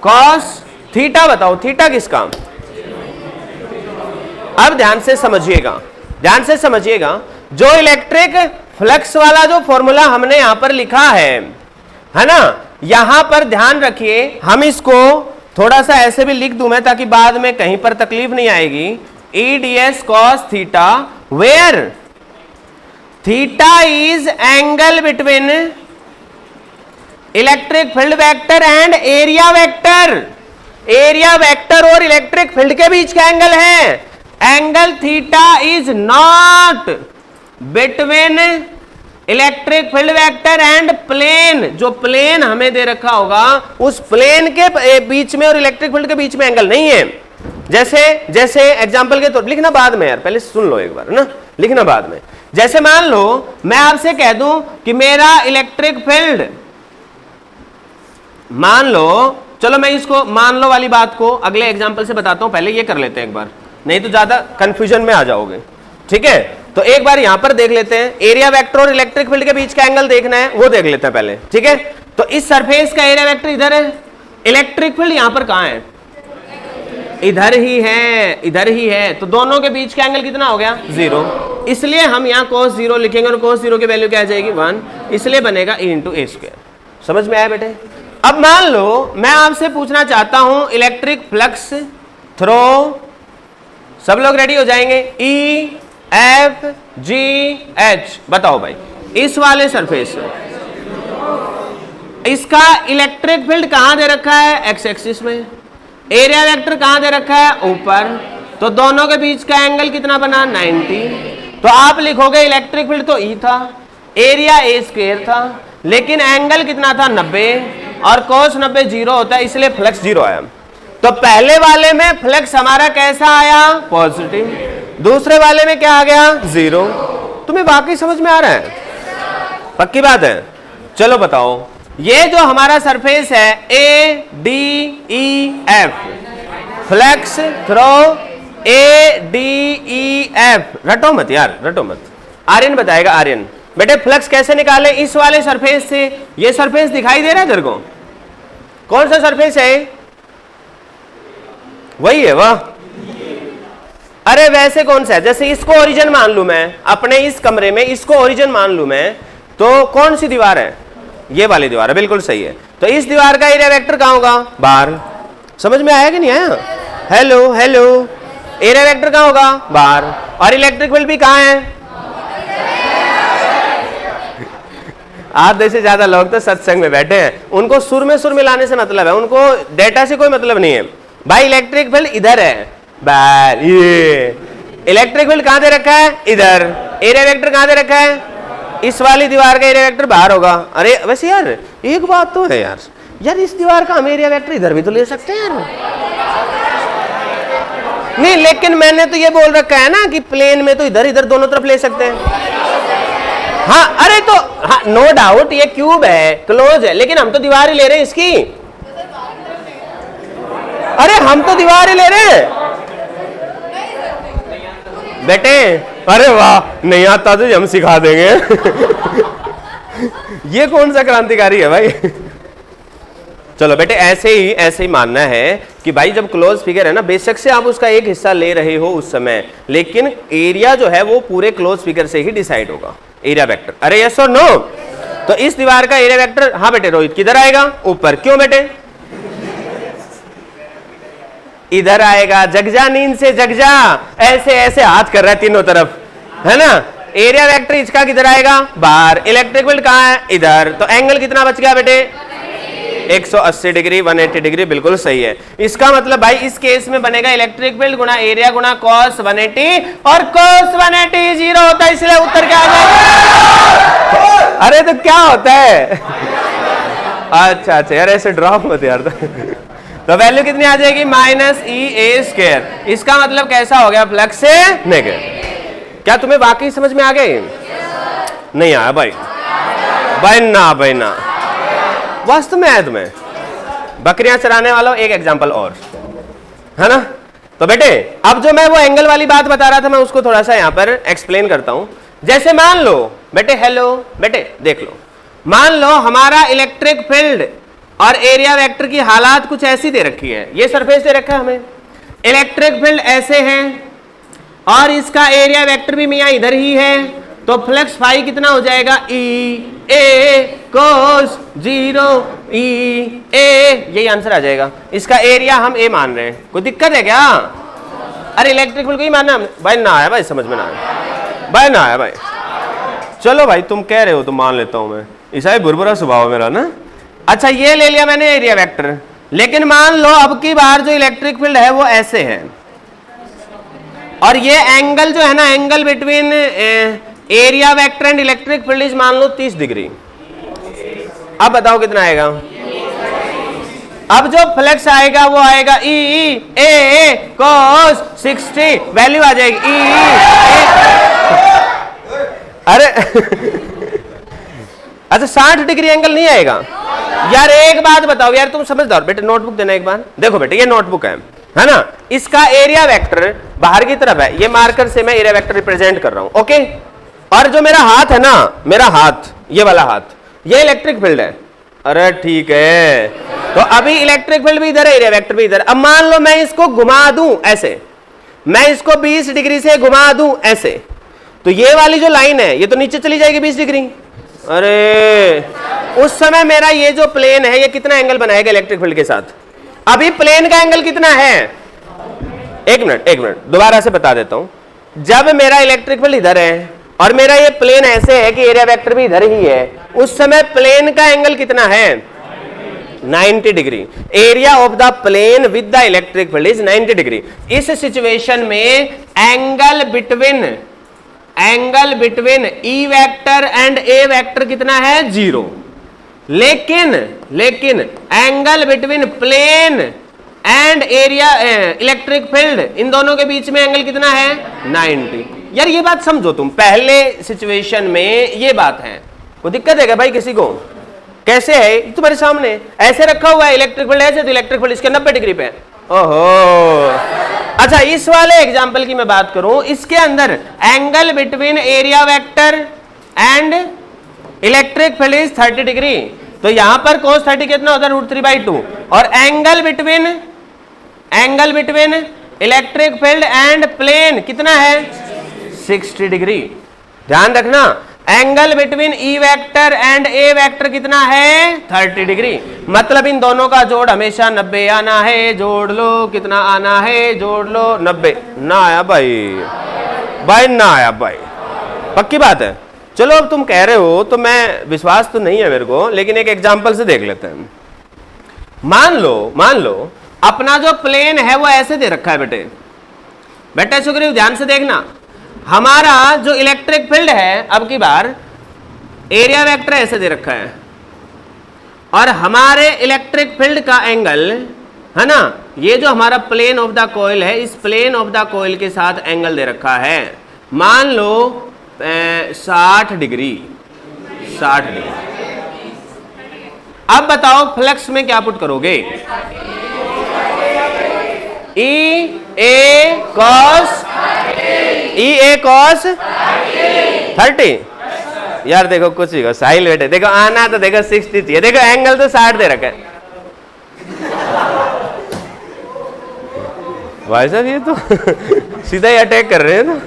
कॉस थीटा। बताओ थीटा किसका? अब ध्यान से समझिएगा, ध्यान से समझिएगा। जो इलेक्ट्रिक फ्लक्स वाला जो फॉर्मूला हमने यहां पर लिखा है ना, यहां पर ध्यान रखिए, हम इसको थोड़ा सा ऐसे भी लिख दूं मैं ताकि बाद में कहीं पर तकलीफ नहीं आएगी। E D S cos theta where theta is angle between electric field vector and area vector. Area vector और इलेक्ट्रिक फील्ड के बीच का एंगल है। Angle theta is not between electric field vector and plane. जो plane हमें दे रखा होगा उस प्लेन के बीच में और इलेक्ट्रिक फील्ड के बीच में एंगल नहीं है। जैसे जैसे एग्जांपल के तौर, लिखना बाद में यार, पहले सुन लो एक बार ना, लिखना बाद में। जैसे मान लो मैं आपसे कह दूं कि मेरा इलेक्ट्रिक फील्ड, मान लो, चलो मैं इसको मान लो वाली बात को अगले एग्जांपल से बताता हूं, पहले ये कर लेते हैं एक बार, नहीं तो ज्यादा कंफ्यूजन में आ जाओगे। ठीक है, तो एक बार यहां पर देख लेते हैं, एरिया वेक्टर और इलेक्ट्रिक फील्ड के बीच का एंगल देखना है, वो देख लेते हैं पहले। ठीक है, तो इस सरफेस का एरिया वेक्टर इधर है, इलेक्ट्रिक फील्ड यहां पर कहां है? इधर ही है, इधर ही है। तो दोनों के बीच का एंगल कितना हो गया? 0। इसलिए हम यहां cos 0 लिखेंगे और cos 0 की वैल्यू क्या आ जाएगी? 1। इसलिए बनेगा e इंटू ए स्क्वायर। समझ में आया बेटे? अब मान लो मैं आपसे पूछना चाहता हूं इलेक्ट्रिक फ्लक्स थ्रो, सब लोग रेडी हो जाएंगे, E F G H। बताओ भाई, इस वाले सरफेस इसका इलेक्ट्रिक फील्ड कहां दे रखा है? एक्स एक्सिस में। एरिया वेक्टर कहां दे रखा है? ऊपर। तो दोनों के बीच का एंगल कितना बना? 90। तो आप लिखोगे इलेक्ट्रिक फील्ड तो E था, एरिया ए स्क्वायर था, लेकिन एंगल कितना था? 90, और cos 90 0 होता है, इसलिए फ्लक्स 0 आया। तो पहले वाले में फ्लक्स हमारा कैसा आया? पॉजिटिव। दूसरे वाले में क्या आ गया? 0। तुम्हें वाकई समझ में आ रहा है? पक्की बात है? चलो बताओ, ये जो हमारा सरफेस है A D E F, flux through A D E F, रटो मत यार, रटो मत। आर्यन बताएगा, आर्यन बेटे फ्लक्स कैसे निकाले इस वाले सरफेस से? ये सरफेस दिखाई दे रहा है तेरे को? कौन सा सरफेस है? वही है वाह। अरे वैसे कौन सा है? जैसे इसको ओरिजिन मान लू मैं, अपने इस कमरे में इसको ओरिजिन मान लू मैं, तो कौन सी दीवार है? ये वाली दीवार है, बिल्कुल सही है। तो इस दीवार का एरिया वेक्टर कहां होगा? बाहर। समझ में आया कि नहीं आया? हेलो हेलो, एरिया वेक्टर कहां होगा? बाहर। और इलेक्ट्रिक फील्ड भी कहां है? आधे से ज्यादा लोग तो सत्संग में बैठे हैं, उनको सुर में सुर मिलाने से मतलब है, उनको डेटा से कोई मतलब नहीं है। भाई इलेक्ट्रिक फील्ड इधर है, बाहर। ये इलेक्ट्रिक फील्ड कहां दे रखा है? इधर। एरिया वेक्टर कहां दे रखा है? इस वाली दीवार का एरिया वेक्टर बाहर होगा। अरे वैसे यार एक बात तो है यार, यार इस दीवार का हम एरिया वेक्टर इधर भी तो ले सकते हैं यार। नहीं, लेकिन मैंने तो ये बोल रखा है ना कि प्लेन में तो इधर इधर दोनों तरफ ले सकते हैं। हाँ, अरे तो हाँ, नो डाउट ये क्यूब है, क्लोज है, लेकिन हम तो दीवार ही ले रहे हैं इसकी। अरे हम तो दीवार ही ले रहे हैं बेटे। अरे वाह, नहीं आता तो हम सिखा देंगे। ये कौन सा क्रांतिकारी है भाई? चलो बेटे, ऐसे ही मानना है कि भाई जब क्लोज फिगर है ना, बेशक से आप उसका एक हिस्सा ले रहे हो उस समय, लेकिन एरिया जो है वो पूरे क्लोज फिगर से ही डिसाइड होगा, एरिया वेक्टर। अरे यस और नो? तो इस दीवार का एरिया वेक्टर, हाँ बेटे रोहित, किधर आएगा? ऊपर। क्यों बेटे? इधर आएगा। जग जा, नींद से जग जा। ऐसे ऐसे हाथ कर रहा है तीनों तरफ, है ना। एरिया वेक्टर इसका किधर आएगा? बाहर। इलेक्ट्रिक फील्ड कहाँ है? इधर। तो एंगल कितना बच गया बेटे? 180 डिग्री, 180 डिग्री, बिल्कुल सही है। इसका मतलब भाई इस केस में बनेगा इलेक्ट्रिक फील्ड गुना एरिया गुना cos 180, और cos 180 0 होता है, इसलिए उत्तर क्या आ जाएगा? अरे तो क्या होता है? अच्छा अच्छा यार, ऐसे ड्रॉप मत यार। तो वैल्यू कितनी आ जाएगी? -EA²। इसका मतलब कैसा हो गया? फ्लक्स से नेगेटिव। क्या तुम्हें वाकई समझ में आ गए? नहीं आया भाई? भाई ना वास्तव में आया तुम्हें? बकरियां चराने वालों, एक एग्जांपल और, है ना। तो बेटे अब जो मैं वो एंगल वाली बात बता रहा था, मैं उसको थोड़ा सा यहां पर एक्सप्लेन करता हूं। जैसे मान लो बेटे, हेलो बेटे देख लो, मान लो हमारा इलेक्ट्रिक फील्ड और एरिया वेक्टर की हालात कुछ ऐसी दे रखी है। ये सरफेस दे रखा है हमें, इलेक्ट्रिक फील्ड ऐसे है और इसका एरिया वेक्टर भी मियां इधर ही है। तो फ्लक्स फाई कितना हो जाएगा? EA cos 0 EA, यही आंसर आ जाएगा। इसका एरिया हम A मान रहे हैं, कोई दिक्कत है क्या? अरे इलेक्ट्रिक फील्ड को ही मानना हमने। भाई ना आया भाई, समझ में ना आया भाई, ना आया भाई। चलो भाई तुम कह रहे हो तो मान लेता हूं मैं, ऐसा ही बुरबुरा स्वभाव मेरा ना। अच्छा ये ले लिया मैंने एरिया वेक्टर, लेकिन मान लो अब की बार जो इलेक्ट्रिक फील्ड है वो ऐसे है, और ये एंगल जो है ना, angle between area vector and electric field is मान लो 30 डिग्री। अब बताओ कितना आएगा? अब जो फ्लक्स आएगा वो आएगा EA cos 60, वैल्यू आ जाएगी अरे अच्छा 60 डिग्री एंगल नहीं आएगा यार। एक बात बताओ यार, तुम समझदार बेटे, नोटबुक देना एक बार। देखो बेटे ये नोटबुक है ना, इसका एरिया वेक्टर बाहर की तरफ है, ये मार्कर से मैं एरिया वेक्टर रिप्रेजेंट कर रहा हूं, ओके। और जो मेरा हाथ है ना, मेरा हाथ, ये वाला हाथ, ये इलेक्ट्रिक फील्ड है। अरे ठीक है, तो अभी इलेक्ट्रिक फील्ड भी इधर है, एरिया वेक्टर भी इधर। अब मान लो मैं इसको घुमा दूं ऐसे, मैं इसको 20 डिग्री से घुमा दूं ऐसे, तो ये वाली जो लाइन है ये तो नीचे चली जाएगी 20 डिग्री। अरे उस समय मेरा ये जो प्लेन है ये कितना एंगल बनाएगा इलेक्ट्रिक फील्ड के साथ? अभी प्लेन का एंगल कितना है? एक मिनट दोबारा से बता देता हूं। जब मेरा इलेक्ट्रिक फील्ड इधर है और मेरा ये प्लेन ऐसे है कि एरिया वेक्टर भी इधर ही है, उस समय प्लेन का एंगल कितना है? 90 degree. Area of the plane with the electric field is 90 degree. इस सिचुएशन में angle between E vector and A vector कितना है? 0। लेकिन angle between plane and area electric field, इन दोनों के बीच में एंगल कितना है? 90। यार ये बात समझो तुम, पहले सिचुएशन में ये बात है, कोई दिक्कत है क्या भाई किसी को? कैसे है तुम्हारे सामने ऐसे रखा हुआ है, इलेक्ट्रिक फील्ड ऐसे, तो इलेक्ट्रिक फील्ड इसके 90 डिग्री पे। ओहो अच्छा, इस वाले एग्जांपल की मैं बात करूं, इसके अंदर angle between area vector and electric field is 30 degree. तो यहां पर cos 30 कितना होता है? √3/2। और angle between electric field and plane कितना है? 60 डिग्री। ध्यान रखना, angle between E vector and A vector कितना है? 30 डिग्री। मतलब इन दोनों का जोड़ हमेशा 90 आना है। जोड़ लो, कितना आना है? जोड़ लो 90। ना आया भाई ना आया भाई, पक्की बात है। चलो अब तुम कह रहे हो तो मैं, विश्वास तो नहीं है मेरे को, लेकिन एक एग्जांपल से देख लेते हैं। मान लो अपना जो प्लेन है वो ऐसे दे रखा है बेटे सुग्रीव ध्यान से देखना। हमारा जो इलेक्ट्रिक फील्ड है, अब की बार एरिया वेक्टर ऐसे दे रखा है, और हमारे इलेक्ट्रिक फील्ड का एंगल है ना, ये जो हमारा प्लेन ऑफ द कॉइल है, इस प्लेन ऑफ द कॉइल के साथ एंगल दे रखा है, मान लो 60 डिग्री। अब बताओ फ्लक्स में क्या पुट करोगे? EA cos 30। यार देखो कुछ ही साहिल बेटे, देखो आना तो देखो 60 चाहिए, देखो एंगल तो 60 दे रखा है भाई साहब, ये तो सीधा ही अटैक कर रहे हैं ना।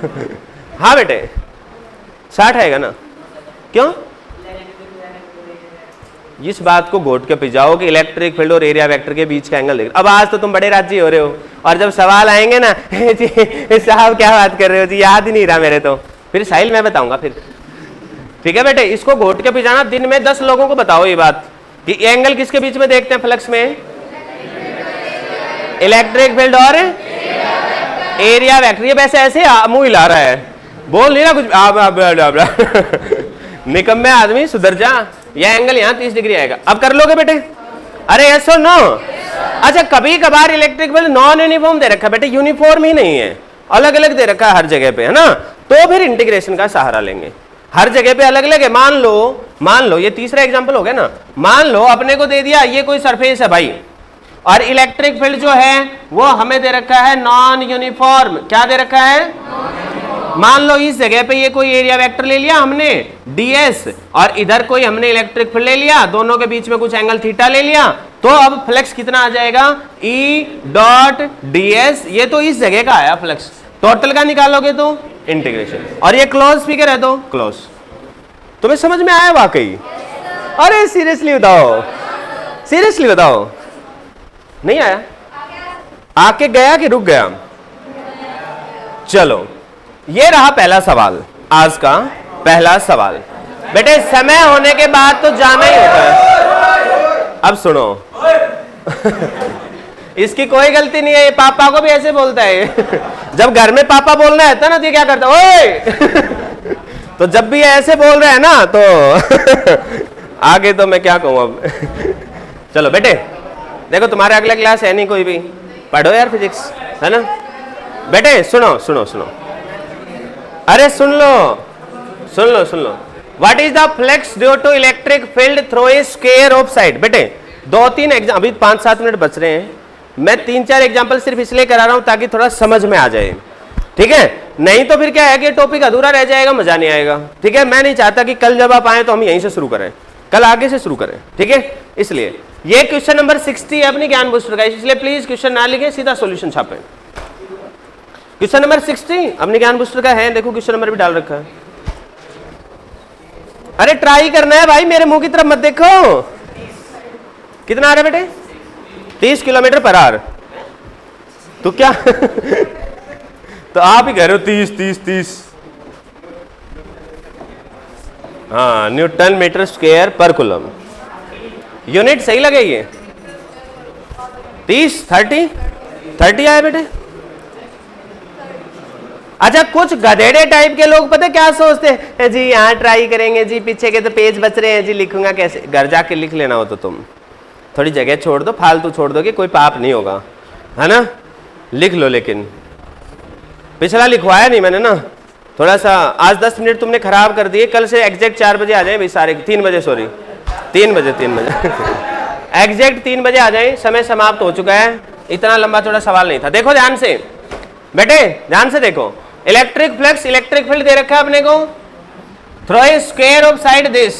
हाँ बेटे 60 आएगा ना, क्यों? इस बात को घोट के पिजाओ कि इलेक्ट्रिक फील्ड और एरिया वेक्टर के बीच का एंगल देख। अब आज तो तुम बड़े राजी हो रहे हो, और जब सवाल आएंगे ना जी साहब क्या बात कर रहे हो जी, याद ही नहीं रहा मेरे, तो फिर साहिल मैं बताऊंगा फिर। ठीक है बेटे, इसको घोट के पिजाना। दिन में 10 लोगों को बताओ ये बात कि एंगल किसके बीच में देखते हैं फ्लक्स में? इलेक्ट्रिक फील्ड और एरिया वेक्टर। ये वैसे ऐसे मुंह हिला रहा है, बोल नहीं रहा कुछ। निकम्मे आदमी सुधर जा। यह एंगल यहाँ 30 डिग्री आएगा। अब कर लोगे बेटे? अरे यस और नो? अच्छा, कभी कभार इलेक्ट्रिक फील्ड नॉन यूनिफॉर्म दे रखा है बेटे, यूनिफॉर्म ही नहीं है, अलग अलग दे रखा है हर जगह पे, है ना, तो फिर इंटीग्रेशन का सहारा लेंगे। हर जगह पे अलग अलग है। मान लो ये तीसरा एग्जांपल हो गया ना। मान लो अपने को दे दिया ये कोई सरफेस है भाई, और इलेक्ट्रिक फील्ड जो है वो हमें दे रखा है नॉन यूनिफॉर्म। क्या दे रखा है? मान लो इस जगह पे ये कोई एरिया वेक्टर ले लिया हमने ds, और इधर कोई हमने इलेक्ट्रिक फील्ड ले लिया, दोनों के बीच में कुछ एंगल थीटा ले लिया, तो अब फ्लक्स कितना आ जाएगा? E dot ds। ये तो इस जगह का आया फ्लक्स, टोटल का निकालोगे तो इंटीग्रेशन। और ये क्लोज फिगर है तो क्लोज। तुम्हें समझ में आया वाकई? अरे सीरियसली बताओ, सीरियसली बताओ, नहीं आया? आके गया कि रुक गया? चलो, ये रहा पहला सवाल, आज का पहला सवाल। बेटे समय होने के बाद तो जाना ही होता है। अब सुनो इसकी कोई गलती नहीं है, ये पापा को भी ऐसे बोलता है। जब घर में पापा बोलना है ना तो ये क्या करता है? ओए तो जब भी ऐसे बोल रहे हैं ना तो आगे तो मैं क्या कहूं अब। चलो बेटे देखो, तुम्हारा अगला क्लास है नहीं कोई भी, पढ़ो यार फिजिक्स, है ना। बेटे सुनो सुनो सुनो, अरे सुन लो सुन लो सुन लो। What is the flux due to electric field through a square of side? बेटे 2-3 एग्जाम, अभी 5-7 मिनट बच रहे हैं, मैं 3-4 एग्जाम्पल सिर्फ इसलिए करा रहा हूं ताकि थोड़ा समझ में आ जाए, ठीक है। नहीं तो फिर क्या है कि टॉपिक अधूरा रह जाएगा, मजा नहीं आएगा, ठीक है। मैं नहीं चाहता कि कल जब आप आए तो हम यहीं से शुरू करें, कल आगे से शुरू करें, ठीक है। इसलिए ये क्वेश्चन नंबर 60 है अपनी ज्ञान बूस्टर का, इसलिए प्लीज क्वेश्चन ना लिखे, सीधा सॉल्यूशन छापें। क्वेश्चन नंबर 60 अपने ज्ञान बूस्टर का है, देखो क्वेश्चन नंबर भी डाल रखा है। अरे ट्राई करना है भाई, मेरे मुंह की तरफ मत देखो। कितना आ रहा है बेटे? 30 किलोमीटर पर आवर। तो क्या तो आप ही कह रहे हो 30। हाँ, न्यूटन मीटर स्क्वायर पर कूलम। यूनिट सही लगेगी? 30 आया बेटे। अच्छा, कुछ गधेड़े टाइप के लोग पता क्या सोचते हैं जी, यहाँ ट्राई करेंगे जी, पीछे के तो पेज बच रहे हैं जी, लिखूंगा कैसे? घर जाके लिख लेना हो तो तुम थोड़ी जगह छोड़ दो, फालतू छोड़ दोगे, कोई पाप नहीं होगा, है ना। लिख लो, लेकिन पिछला लिखवाया नहीं मैंने ना, थोड़ा सा आज 10 मिनट तुमने खराब कर दिए। कल से एग्जैक्ट 4 बजे आ जाए भाई सारे, 3 बजे सॉरी 3 बजे एग्जैक्ट 3 बजे आ जाए, समय समाप्त हो चुका है। इतना लंबा चौड़ा सवाल नहीं था। देखो ध्यान से बेटे, ध्यान से देखो। इलेक्ट्रिक फ्लक्स, इलेक्ट्रिक फील्ड दे रखा है अपने को through a square of side this.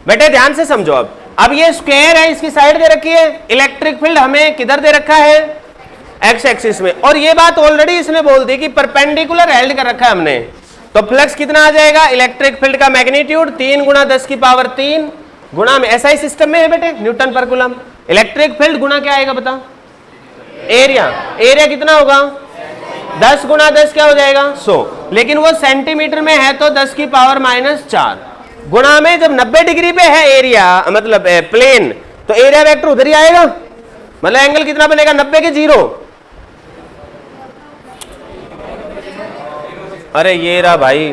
बेटे ध्यान से समझो। अब ये स्क्वायर है, इसकी साइड दे रखी है, इलेक्ट्रिक फील्ड हमें किधर दे रखा है? एक्स एक्सिस में। और ये बात ऑलरेडी इसने बोल दी कि परपेंडिकुलर हेल्ड कर रखा है हमने, तो फ्लक्स कितना आ जाएगा? इलेक्ट्रिक फील्ड का मैग्नीट्यूड 3 × 10⁻³ गुणा में, ऐसा ही सिस्टम में है बेटे, न्यूटन पर कूलम। इलेक्ट्रिक फील्ड गुणा क्या आएगा बताओ? एरिया। एरिया कितना होगा? 10 × 10 क्या हो जाएगा? 100। लेकिन वो सेंटीमीटर में है तो 10⁻⁴ गुणा में, जब 90 डिग्री पे है एरिया, मतलब प्लेन, तो एरिया वेक्टर उधर ही आएगा। मतलब एंगल कितना बनेगा? 90 के 0। अरे ये रहा भाई,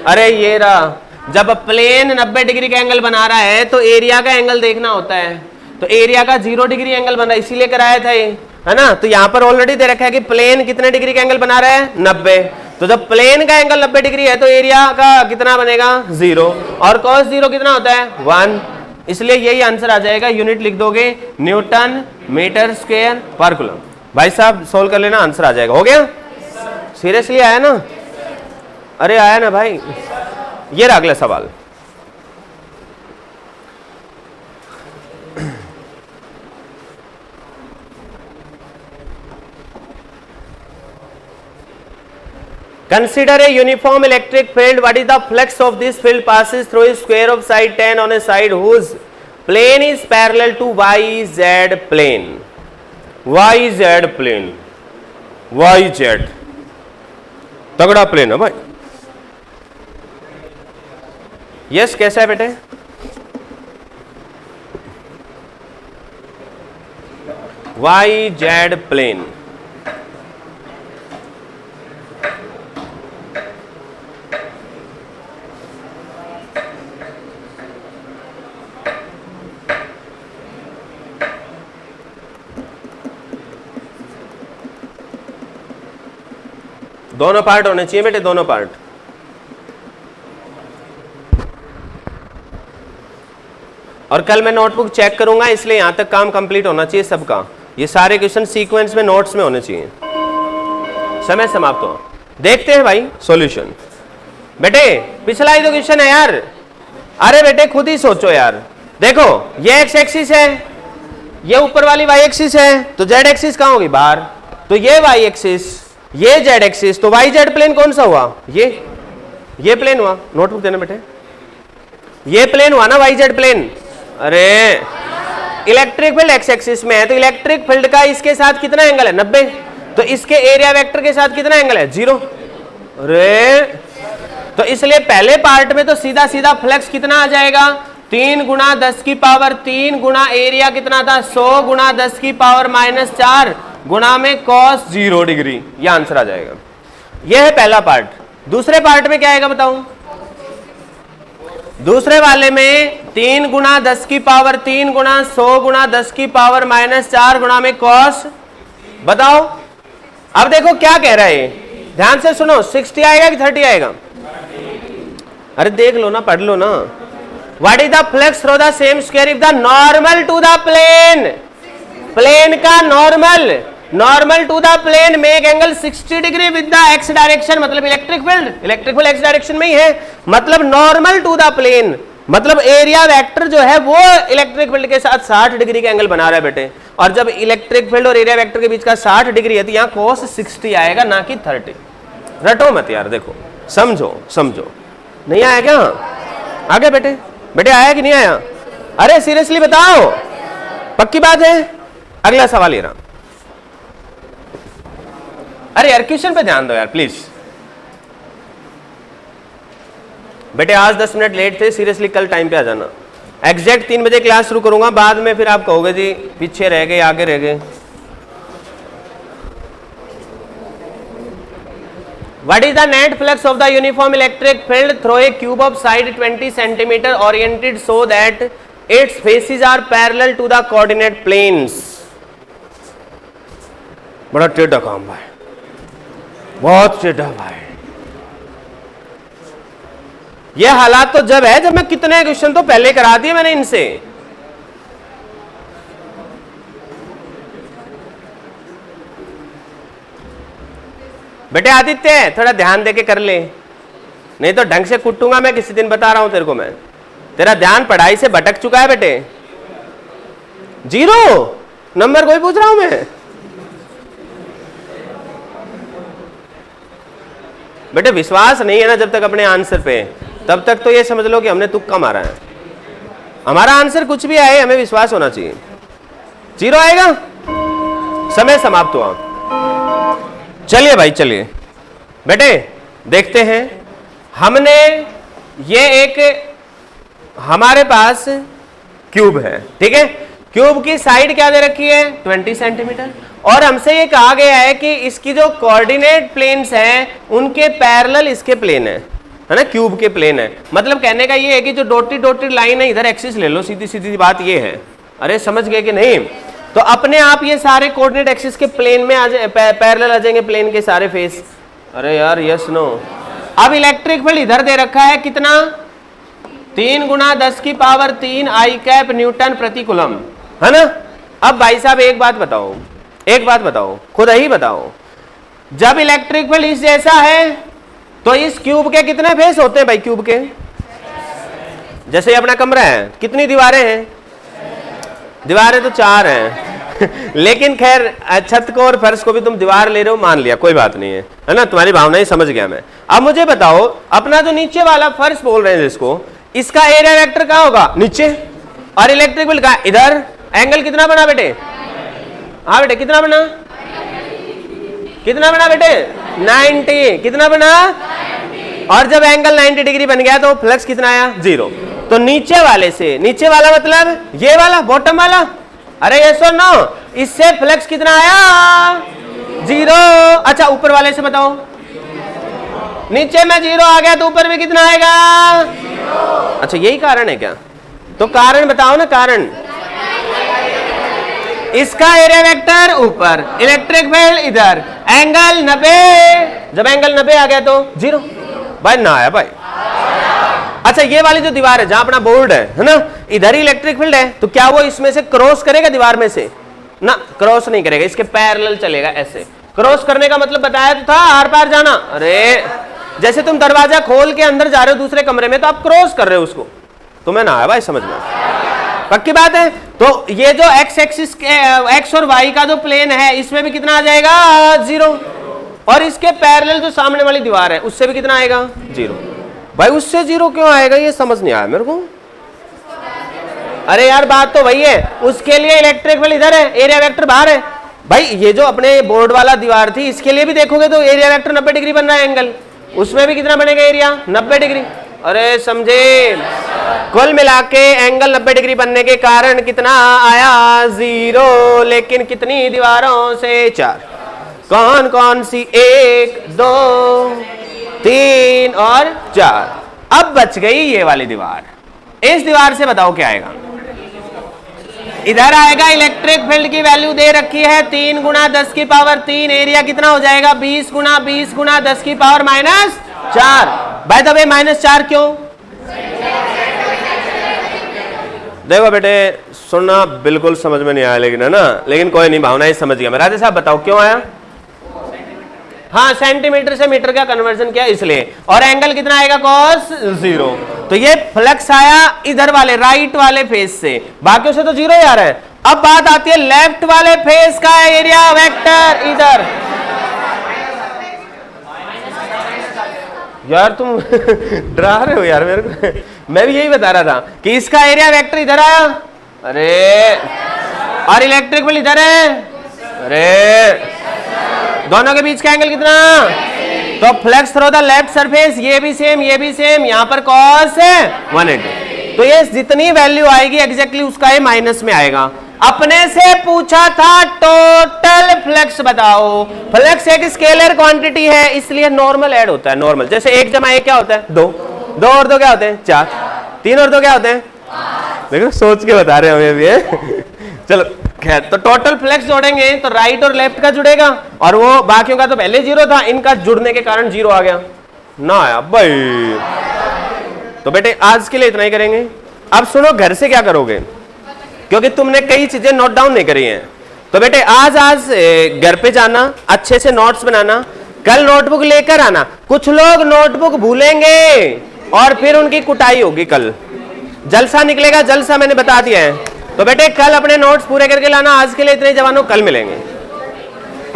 अरे ये रहा। जब प्लेन 90 डिग्री का एंगल बना रहा है तो एरिया का एंगल देखना होता है, तो एरिया का 0 डिग्री एंगल बन रहा है, इसीलिए कराया था ये, है ना। तो यहाँ पर ऑलरेडी दे रखा है कि प्लेन कितने डिग्री का एंगल बना रहा है? 90। तो जब प्लेन का एंगल 90 डिग्री है तो एरिया का कितना बनेगा? 0। और cos 0 कितना होता है? 1। इसलिए यही आंसर आ जाएगा। यूनिट लिख दोगे न्यूटन मीटर स्क्वायर पर कूलम। भाई साहब सोल्व कर लेना, आंसर आ जाएगा। हो गया? सीरियसली आया ना? अरे आया ना भाई। ये रहा अगला सवाल। Consider a uniform electric field. What is the flux of this field passes through a square of side 10 on a side whose plane is parallel to Y Z plane, Y Z plane, Y Z तगड़ा plane है भाई। Yes कैसा है बेटे? Y Z plane, दोनों part होने चाहिए बेटे, दोनों पार्ट। और कल मैं नोटबुक चेक करूंगा, इसलिए यहां तक काम कंप्लीट होना चाहिए सबका। ये सारे क्वेश्चन सीक्वेंस में नोट्स में होने चाहिए। समय समाप्त हो। देखते हैं भाई सॉल्यूशन। बेटे पिछला ही तो क्वेश्चन है यार। अरे बेटे खुद ही सोचो यार। देखो ये एक्स एक्सिस है, ये ऊपर वाली वाई एक्सिस है, तो जेड एक्सिस कहां होगी? बाहर। तो ये वाई एक्सिस, ये जेड एक्सिस, तो वाई जेड प्लेन कौन सा हुआ? ये प्लेन हुआ। नोटबुक देना बेटे। ये प्लेन हुआ ना वाई जेड प्लेन। अरे इलेक्ट्रिक फील्ड एक्स एक्सिस में है, तो इलेक्ट्रिक फील्ड का इसके साथ कितना एंगल है? 90। तो इसके एरिया वेक्टर के साथ कितना एंगल है? 0। अरे तो इसलिए पहले पार्ट में तो सीधा सीधा फ्लक्स कितना आ जाएगा? 3 गुणा 10 की पावर 3 गुणा एरिया कितना था? 100 गुणा 10 की पावर -4 गुणा में cos 0 डिग्री। यह आंसर आ जाएगा। यह है पहला पार्ट। दूसरे पार्ट में क्या आएगा बताऊं? दूसरे वाले में 3 गुणा 10 की पावर 3 गुणा 100 गुणा 10 की पावर -4 गुणा में cos। बताओ अब देखो क्या कह रहा है, ध्यान से सुनो। 60 आएगा कि 30 आएगा? अरे देख लो ना, पढ़ लो ना। What is the flux through the same square if the normal to the plane? Plane का normal, normal to the plane make angle 60 degree with the X direction. मतलब इलेक्ट्रिक फील्ड एक्स डायरेक्शन में ही है। मतलब normal to the plane, मतलब area vector जो है वो इलेक्ट्रिक फील्ड के साथ 60 डिग्री का एंगल बना रहा है बेटे। और जब इलेक्ट्रिक फील्ड और एरिया वेक्टर के बीच का 60 डिग्री है तो यहाँ cos 60 आएगा, ना कि 30। रटो मत यार, देखो समझो समझो। नहीं आया क्या? आगे बेटे, बेटे आया कि नहीं आया? अरे सीरियसली बताओ, पक्की बात है? अगला सवाल ये रहा। अरे यार क्वेश्चन पे ध्यान दो यार प्लीज। बेटे आज 10 मिनट लेट थे, सीरियसली कल टाइम पे आ जाना। एग्जैक्ट 3 बजे क्लास शुरू करूंगा, बाद में फिर आप कहोगे जी पीछे रह गए, आगे रह गए। What is the net flux of the uniform electric field through a cube of side 20 cm oriented so that its faces are parallel to the coordinate planes? बड़ा टेढ़ा काम भाई, बहुत टेढ़ा भाई। यह हालात तो जब है जब मैं कितने क्वेश्चन तो पहले करा दिए मैंने इनसे। बेटे आदित्य थोड़ा ध्यान देके कर ले, नहीं तो ढंग से कुटूंगा मैं किसी दिन, बता रहा हूं तेरे को मैं। तेरा ध्यान पढ़ाई से भटक चुका है बेटे। 0 नंबर कोई पूछ रहा हूं मैं। बेटे विश्वास नहीं है ना जब तक अपने आंसर पे, तब तक तो ये समझ लो कि हमने तुक्का मारा है। हमारा आंसर कुछ भी आए हमें विश्वास होना चाहिए। 0 आएगा। समय समाप्त हुआ। चलिए भाई चलिए बेटे देखते हैं। हमने ये एक हमारे पास क्यूब है, ठीक है। क्यूब की साइड क्या दे रखी है? 20 सेंटीमीटर। और हमसे ये कहा गया है कि इसकी जो कोऑर्डिनेट प्लेन्स हैं उनके पैरेलल इसके प्लेन है ना, क्यूब के प्लेन है। मतलब कहने का ये है कि जो डॉटेड डॉटेड लाइन है इधर एक्सिस ले लो, सीधी सीधी बात ये है। अरे समझ गए कि नहीं? तो अपने आप ये सारे कोऑर्डिनेट एक्सिस के प्लेन में आ जाए, पैरेलल आ जाएंगे प्लेन के सारे फेस। अरे यार यस नो। अब इलेक्ट्रिक फील्ड इधर दे रखा है कितना? 3 गुणा 10 की पावर 3 आई कैप न्यूटन प्रति कूलम, है ना। अब भाई साहब एक बात बताओ, एक बात बताओ, खुद ही बताओ। जब इलेक्ट्रिक फील्ड इस जैसा है तो इस क्यूब के कितने फेस होते हैं भाई? क्यूब के जैसे अपना कमरा है, कितनी दीवारें हैं? दीवारें तो 4 हैं लेकिन खैर छत को और फर्श को भी तुम दीवार ले रहे हो, मान लिया, कोई बात नहीं है ना। तुम्हारी भावना ही समझ गया मैं। अब मुझे बताओ अपना जो नीचे वाला फर्श बोल रहे हैं जिसको, इसका एरिया वेक्टर कहाँ होगा? नीचे। और इलेक्ट्रिक फील्ड का इधर एंगल कितना बना बेटे? हाँ बेटे कितना बना? कितना बना बेटे? 90। कितना बना? और जब एंगल 90 डिग्री बन गया तो फ्लक्स कितना आया? 0। तो नीचे वाले से, नीचे वाला मतलब ये वाला बॉटम वाला, अरे यस और नो, इससे फ्लक्स कितना आया? 0। अच्छा ऊपर वाले से बताओ, नीचे में 0 आ गया तो ऊपर में कितना आएगा? 0। अच्छा यही कारण है क्या? तो कारण बताओ ना, कारण। इसका एरिया वेक्टर ऊपर, इलेक्ट्रिक फील्ड इधर, एंगल 90, जब एंगल 90 आ गया तो 0। भाई ना आया भाई। अच्छा ये वाली जो दीवार है जहां अपना बोर्ड है ना, इधर ही इलेक्ट्रिक फील्ड है, तो क्या वो इसमें से क्रॉस करेगा दीवार में से? ना, क्रॉस नहीं करेगा, इसके पैरेलल चलेगा ऐसे। क्रॉस करने का मतलब बताया तो था, आर पार जाना। अरे जैसे तुम दरवाजा खोल के अंदर जा रहे हो दूसरे कमरे में, तो आप क्रॉस कर रहे हो उसको, तुम्हें ना आया भाई समझ में? पक्की बात है। तो ये जो एक्स एक्सिस के एक्स और वाई का जो प्लेन है, इसमें भी कितना आ जाएगा? 0। और इसके पैरेलल जो सामने वाली दीवार है उससे भी कितना आएगा? 0। भाई उससे 0 क्यों आएगा, ये समझ नहीं आया मेरे को। अरे यार बात तो वही है, उसके लिए इलेक्ट्रिक फील्ड इधर है, एरिया वेक्टर बाहर है। भाई ये जो अपने बोर्ड वाला दीवार थी, इसके लिए भी देखोगे तो एरिया वेक्टर 90 डिग्री बन रहा है एंगल, उसमें भी कितना बनेगा एरिया? 90 डिग्री। अरे समझे? कुल मिला के एंगल 90 डिग्री बनने के कारण कितना आया? 0। लेकिन कितनी दीवारों से? 4। कौन कौन सी? 1 2 3 और 4। अब बच गई ये वाली दीवार। इस दीवार से बताओ क्या आएगा? इधर आएगा, इलेक्ट्रिक फील्ड की वैल्यू दे रखी है 3 गुणा 10 की पावर 3, एरिया कितना हो जाएगा? 20 गुणा 20 गुणा 10 की पावर -4। बाय द वे -4 क्यों? देखो बेटे सुनना बिल्कुल समझ में नहीं आया, लेकिन है ना, लेकिन कोई नहीं, भावना ही समझ गया मैं। राधे साहब बताओ क्यों आया? हाँ सेंटीमीटर से मीटर का कन्वर्जन किया इसलिए। और एंगल कितना आएगा? cos 0। तो ये फ्लक्स आया इधर वाले राइट वाले फेस से, बाकियों से तो 0 ही आ रहा है। अब बात आती है लेफ्ट वाले फेस का एरिया वेक्टर इधर। यार तुम डरा रहे हो यार मेरे को। मैं भी यही बता रहा था कि इसका एरिया वेक्टर इधर आया, अरे, और इलेक्ट्रिक फील्ड इधर है, अरे, दोनों के बीच का एंगल कितना? तो flux through the left surface, ये भी सेम ये भी सेम, यहां पर cos 180। तो ये जितनी वैल्यू आएगी एग्जैक्टली उसका ये माइनस में आएगा। अपने से पूछा था टोटल फ्लक्स बताओ। फ्लक्स एक स्केलर क्वांटिटी है, इसलिए नॉर्मल ऐड होता है। नॉर्मल जैसे 1 + 1 क्या होता है? 2, 2 और 2 क्या होते हैं? 4, 3 और 2 क्या होते हैं? देखो सोच के बता रहे हैं हमें भी। चलो खैर, तो टोटल फ्लक्स जोड़ेंगे तो राइट और लेफ्ट का जुड़ेगा, और वो बाकियों का तो पहले 0 था, इनका जुड़ने के कारण 0 आ गया ना आया भाई। तो बेटे आज के लिए इतना ही करेंगे। अब सुनो घर से क्या करोगे, क्योंकि तुमने कई चीजें नोट डाउन नहीं करी हैं। तो बेटे आज घर पे जाना, अच्छे से नोट्स बनाना, कल नोटबुक लेकर आना। कुछ लोग नोटबुक भूलेंगे और फिर उनकी कुटाई होगी, कल जलसा निकलेगा। जलसा मैंने बता दिया है। तो बेटे कल अपने नोट्स पूरे करके लाना। आज के लिए इतने जवानों, कल मिलेंगे।